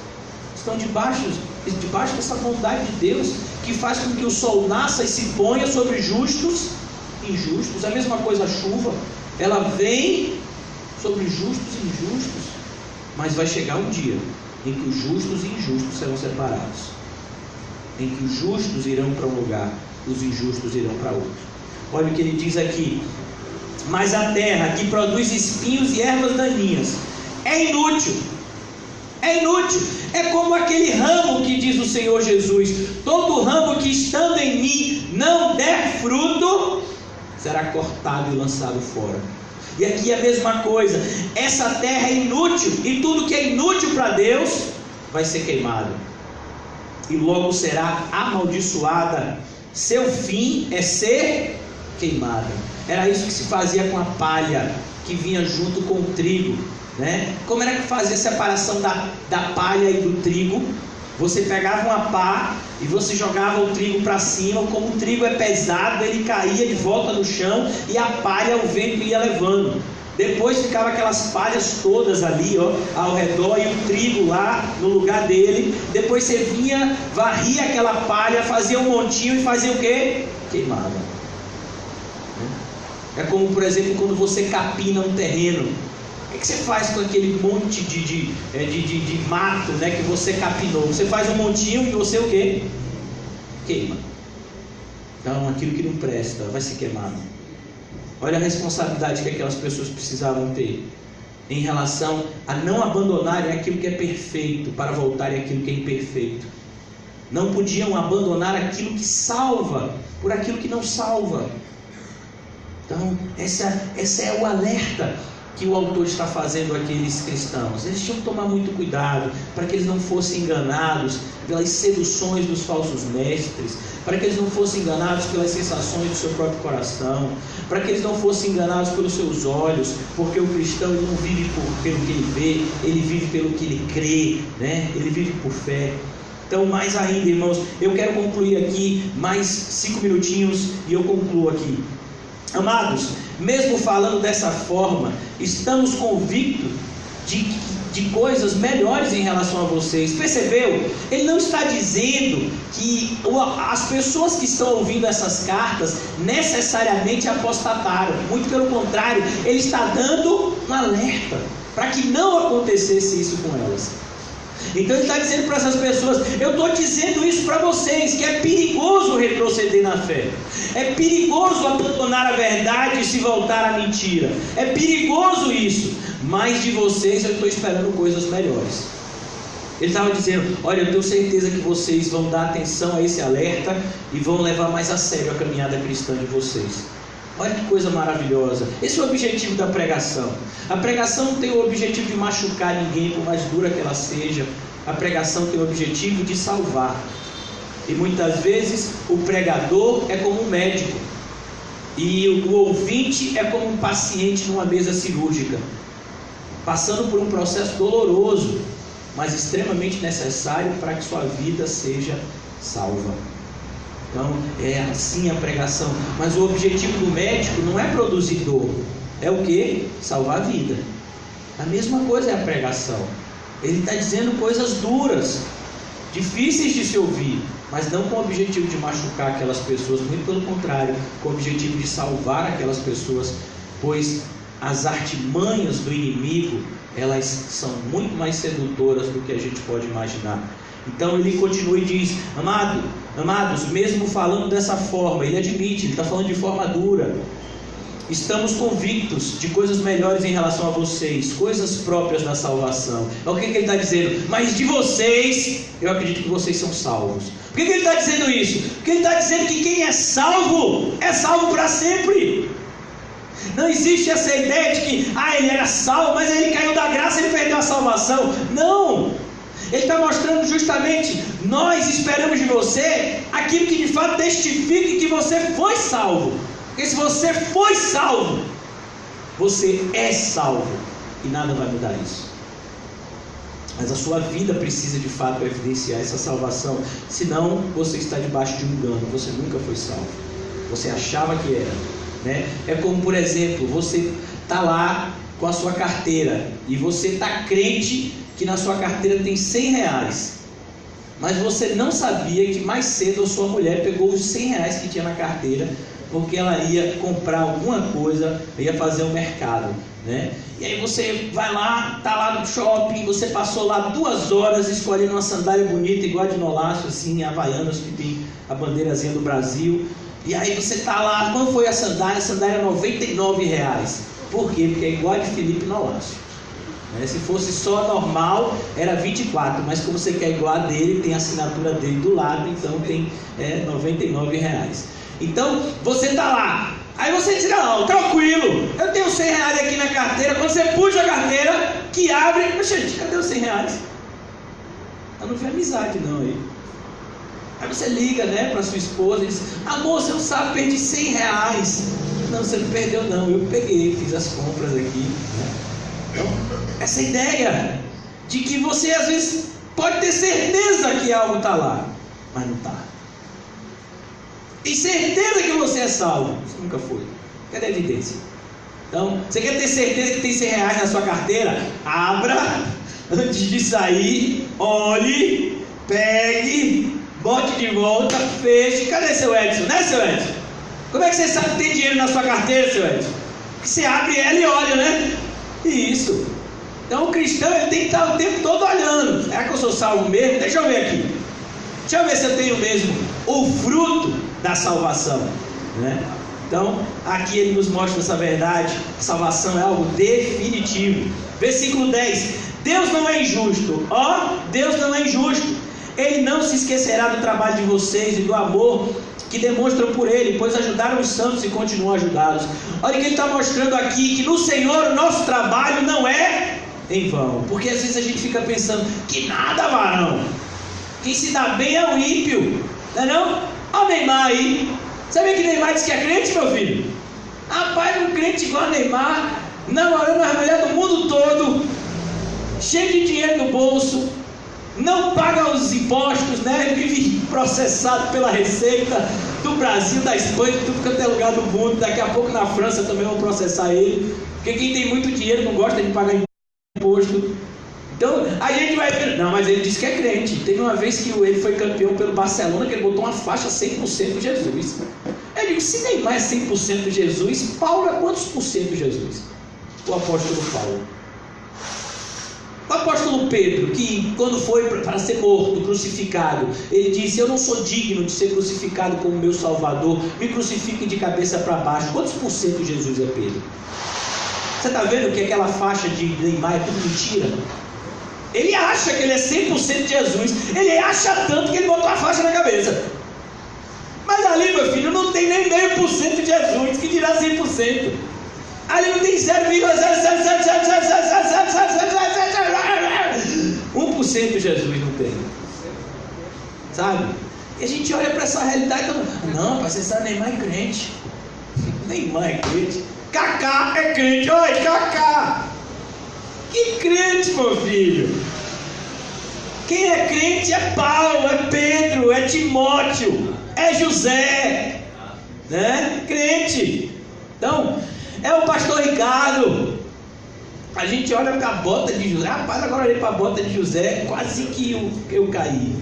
estão debaixo dessa bondade de Deus, que faz com que o sol nasça e se ponha sobre justos e injustos. A mesma coisa a chuva, ela vem sobre justos e injustos, mas vai chegar um dia em que os justos e injustos serão separados, em que os justos irão para um lugar, os injustos irão para outro. Olha o que ele diz aqui: mas a terra que produz espinhos e ervas daninhas é inútil. É inútil. É como aquele ramo que diz o Senhor Jesus: todo ramo que estando em mim não der fruto será cortado e lançado fora. E aqui é a mesma coisa. Essa terra é inútil, e tudo que é inútil para Deus vai ser queimado, e logo será amaldiçoada. Seu fim é ser queimada. Era isso que se fazia com a palha que vinha junto com o trigo, né? Como era que fazia a separação da palha e do trigo? Você pegava uma pá e você jogava o trigo para cima. Como o trigo é pesado, ele caía de volta no chão, e a palha o vento ia levando. Depois ficava aquelas palhas todas ali, ao redor, e o trigo lá no lugar dele. Depois você vinha, varria aquela palha, fazia um montinho e fazia o quê? Queimava. É como, por exemplo, quando você capina um terreno. O que você faz com aquele monte de mato, né, que você capinou? Você faz um montinho e você o quê? Queima. Então aquilo que não presta vai ser queimado. Olha a responsabilidade que aquelas pessoas precisavam ter em relação a não abandonarem aquilo que é perfeito para voltarem àquilo que é imperfeito. Não podiam abandonar aquilo que salva por aquilo que não salva. Então essa é o alerta que o autor está fazendo àqueles cristãos. Eles tinham que tomar muito cuidado para que eles não fossem enganados pelas seduções dos falsos mestres, para que eles não fossem enganados pelas sensações do seu próprio coração, para que eles não fossem enganados pelos seus olhos, porque o cristão ele não vive pelo que ele vê, ele vive pelo que ele crê, né? Ele vive por fé. Então, mais ainda, irmãos, eu quero concluir aqui mais 5 minutinhos e eu concluo aqui. Amados, mesmo falando dessa forma, estamos convictos de coisas melhores em relação a vocês. Percebeu? Ele não está dizendo que as pessoas que estão ouvindo essas cartas necessariamente apostataram. Muito pelo contrário, ele está dando um alerta para que não acontecesse isso com elas. Então ele está dizendo para essas pessoas: eu estou dizendo isso para vocês, que é perigoso retroceder na fé, é perigoso abandonar a verdade e se voltar à mentira, é perigoso isso, mas de vocês eu estou esperando coisas melhores. Ele estava dizendo: olha, eu tenho certeza que vocês vão dar atenção a esse alerta e vão levar mais a sério a caminhada cristã de vocês. Olha que coisa maravilhosa. Esse é o objetivo da pregação. A pregação não tem o objetivo de machucar ninguém, por mais dura que ela seja. A pregação tem o objetivo de salvar. E muitas vezes o pregador é como um médico e o ouvinte é como um paciente numa mesa cirúrgica, passando por um processo doloroso, mas extremamente necessário para que sua vida seja salva. Então é assim a pregação. Mas o objetivo do médico não é produzir dor, é o que? Salvar a vida. A mesma coisa é a pregação. Ele está dizendo coisas duras, difíceis de se ouvir, mas não com o objetivo de machucar aquelas pessoas, muito pelo contrário, com o objetivo de salvar aquelas pessoas, pois as artimanhas do inimigo, elas são muito mais sedutoras do que a gente pode imaginar. Então ele continua e diz: amados, mesmo falando dessa forma, ele admite, ele está falando de forma dura, estamos convictos de coisas melhores em relação a vocês, coisas próprias da salvação. É o que ele está dizendo? Mas de vocês, eu acredito que vocês são salvos. Por que ele está dizendo isso? Porque ele está dizendo que quem é salvo para sempre. Não existe essa ideia de que ele era salvo, mas ele caiu da graça e ele perdeu a salvação. Não! Ele está mostrando justamente: nós esperamos de você aquilo que de fato testifique que você foi salvo. Porque se você foi salvo, você é salvo, e nada vai mudar isso. Mas a sua vida precisa de fato evidenciar essa salvação, senão você está debaixo de um engano. Você nunca foi salvo, você achava que era, né? É como, por exemplo, você está lá com a sua carteira e você está crente que na sua carteira tem R$100, mas você não sabia que mais cedo a sua mulher pegou os R$100 que tinha na carteira, porque ela ia comprar alguma coisa, ia fazer um mercado, né? E aí você vai lá, está lá no shopping, você passou lá 2 horas escolhendo uma sandália bonita, igual a de Nolasco, assim, Havaianas, que tem a bandeirazinha do Brasil. E aí você está lá, quando foi a sandália? A sandália é R$99. Por quê? Porque é igual a de Felipe Nolasco. Se fosse só normal, era 24, mas como você quer igual a dele, tem a assinatura dele do lado, então tem R$99. Então, você está lá, aí você diz: não, tranquilo, eu tenho R$100 aqui na carteira. Quando você puxa a carteira, que abre, gente, cadê os R$100? Eu não vi amizade não aí. Aí você liga, né, para sua esposa e diz: amor, você não sabe, perdi R$100. Não, você não perdeu não, eu peguei, fiz as compras aqui, né? Então, essa ideia de que você às vezes pode ter certeza que algo está lá, mas não está. Tem certeza que você é salvo, você nunca foi. Cadê a evidência? Então, você quer ter certeza que tem R$100 na sua carteira? Abra, antes de sair, olhe, pegue, bote de volta, feche. Cadê seu Edson? Né, seu Edson? Como é que você sabe que tem dinheiro na sua carteira, seu Edson? Porque você abre ela e olha, né? Isso. Então o cristão, ele tem que estar o tempo todo olhando. Será que eu sou salvo mesmo? Deixa eu ver aqui. Deixa eu ver se eu tenho mesmo o fruto da salvação, né? Então aqui ele nos mostra essa verdade. A salvação é algo definitivo. Versículo 10: Deus não é injusto. Deus não é injusto. Ele não se esquecerá do trabalho de vocês e do amor que demonstram por Ele, pois ajudaram os santos e continuam a ajudá-los. Olha que Ele está mostrando aqui, que no Senhor o nosso trabalho não é em vão. Porque às vezes a gente fica pensando que nada, varão, quem se dá bem é o ímpio, não é não? Olha o Neymar aí. Sabia que Neymar diz que é crente, meu filho? Rapaz, um crente igual a Neymar, namorando as mulheres do mundo todo, cheio de dinheiro no bolso, não paga os impostos, né? Vive processado pela Receita do Brasil, da Espanha, de tudo quanto é lugar do mundo. Daqui a pouco na França também vão processar ele, porque quem tem muito dinheiro não gosta de pagar imposto. Então a gente vai ver, não, mas ele disse que é crente. Teve uma vez que ele foi campeão pelo Barcelona, que ele botou uma faixa 100% Jesus. Eu digo: se Neymar é 100% Jesus, Paulo é quantos por cento Jesus? O apóstolo Paulo. O apóstolo Pedro, que quando foi para ser morto, crucificado, ele disse: eu não sou digno de ser crucificado como meu Salvador, me crucifique de cabeça para baixo. Quantos por cento Jesus é Pedro? Você está vendo que aquela faixa de Neymar é tudo mentira? Ele acha que ele é 100% Jesus, ele acha tanto que ele botou a faixa na cabeça. Mas Mas ali, meu filho, não tem nem 0,5% de Jesus, que dirá 100%. Ali não tem 1% de Jesus, não tem. Sabe? E a gente olha para essa realidade e fala, não, mas você sabe, Neymar é crente. Neymar é crente. Kaká é crente. Oi, Kaká. Que crente, meu filho? Quem é crente é Paulo, é Pedro, é Timóteo, é José, né? Crente. Então, é o pastor Ricardo. A gente olha para a bota de José. Rapaz, agora olhei para a bota de José, quase que eu caí.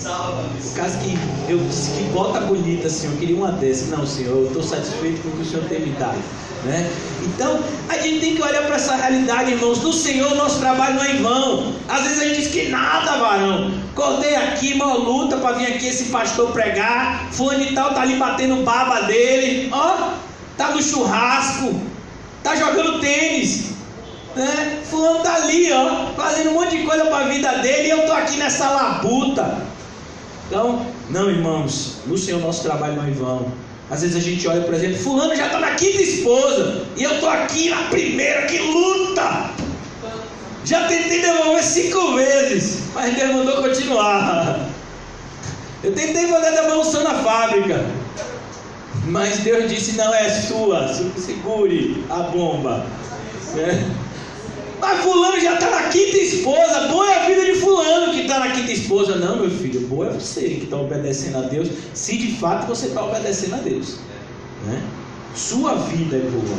Por causa que eu disse que bota bonita, Senhor, eu queria uma dessas. Não, Senhor, eu estou satisfeito com o que o Senhor tem me dado, né? Então, a gente tem que olhar para essa realidade, irmãos. No Senhor, nosso trabalho não é em vão. Às vezes a gente diz que nada, varão. Acordei aqui, maior luta para vir aqui esse pastor pregar. Fulano e tal, tá ali batendo baba dele. Ó, tá no churrasco, tá jogando tênis, né? Fulano tá ali, ó, fazendo um monte de coisa para a vida dele. E eu tô aqui nessa labuta. Então, não, irmãos, no Senhor nosso trabalho não é em vão. Às vezes a gente olha, por exemplo, fulano já está na 5ª esposa e eu estou aqui na primeira, que luta! Já tentei devolver 5 vezes, mas Deus mandou continuar. Eu tentei fazer devolução na fábrica, mas Deus disse, não é sua, segure a bomba, né? Mas fulano já está na 5ª esposa. Boa é a vida de fulano que está na 5ª esposa. Não, meu filho, boa é você que está obedecendo a Deus, se de fato você está obedecendo a Deus, né? Sua vida é boa.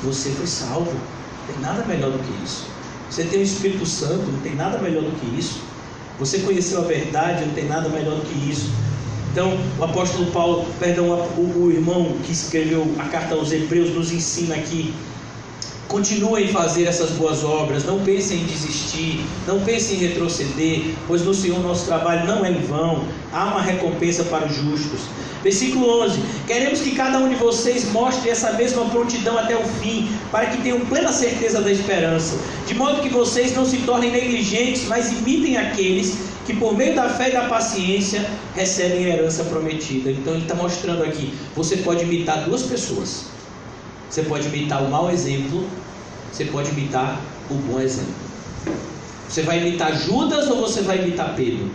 Você foi salvo. Não tem nada melhor do que isso. Você tem o Espírito Santo. Não tem nada melhor do que isso. Você conheceu a verdade. Não tem nada melhor do que isso. Então, o apóstolo Paulo, o irmão que escreveu a carta aos Hebreus, nos ensina aqui: continuem a fazer essas boas obras, não pensem em desistir, não pensem em retroceder, pois no Senhor nosso trabalho não é em vão, há uma recompensa para os justos. Versículo 11: queremos que cada um de vocês mostre essa mesma prontidão até o fim, para que tenham plena certeza da esperança, de modo que vocês não se tornem negligentes, mas imitem aqueles que por meio da fé e da paciência recebem a herança prometida. Então ele está mostrando aqui, você pode imitar 2 pessoas. Você pode imitar o mau exemplo, você pode imitar o bom exemplo. Você vai imitar Judas ou você vai imitar Pedro?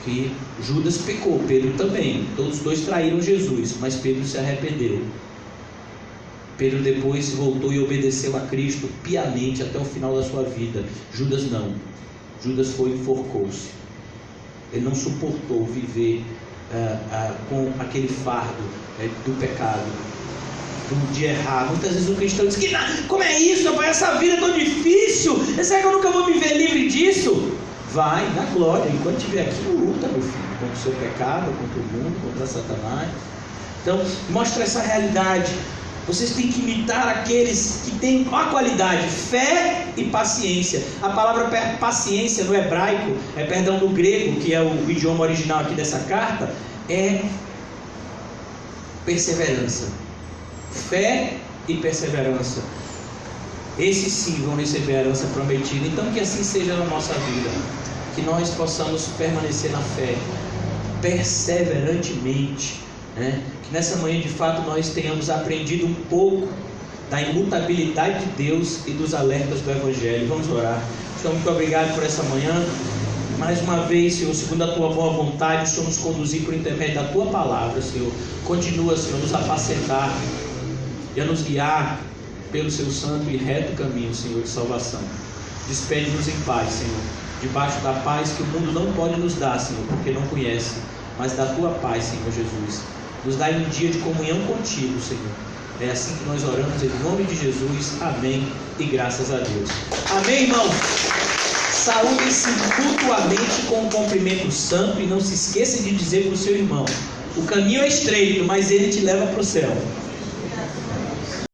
Que Judas pecou, Pedro também. Todos os 2 traíram Jesus, mas Pedro se arrependeu. Pedro depois voltou e obedeceu a Cristo piamente até o final da sua vida. Judas não. Judas foi e enforcou-se. Ele não suportou viver com aquele fardo do pecado, de errar. Muitas vezes o cristão diz que como é isso, rapaz? Essa vida é tão difícil, será que eu nunca vou me ver livre disso? Vai na glória, enquanto estiver aqui, luta, meu filho, contra o seu pecado, contra o mundo, contra Satanás. Então, mostra essa realidade. Vocês têm que imitar aqueles que têm a qualidade, fé e paciência. A palavra paciência no hebraico, no grego, que é o idioma original aqui dessa carta, é perseverança. Fé e perseverança. Esses sim vão receber a herança prometida. Então que assim seja na nossa vida, que nós possamos permanecer na fé perseverantemente, né? Que nessa manhã de fato nós tenhamos aprendido um pouco da imutabilidade de Deus e dos alertas do Evangelho. Vamos orar. Senhor, muito obrigado por essa manhã. Mais uma vez, Senhor, segundo a Tua boa vontade, o Senhor nos conduzir por intermédio da Tua palavra, Senhor. Continua, Senhor, nos apacentar e a nos guiar pelo Seu santo e reto caminho, Senhor, de salvação. Despede-nos em paz, Senhor, debaixo da paz que o mundo não pode nos dar, Senhor, porque não conhece, mas da Tua paz, Senhor Jesus. Nos dá um dia de comunhão contigo, Senhor. É assim que nós oramos em nome de Jesus. Amém e graças a Deus. Amém, irmão? Saúde-se mutuamente com um cumprimento santo e não se esqueça de dizer para o seu irmão: o caminho é estreito, mas ele te leva para o céu.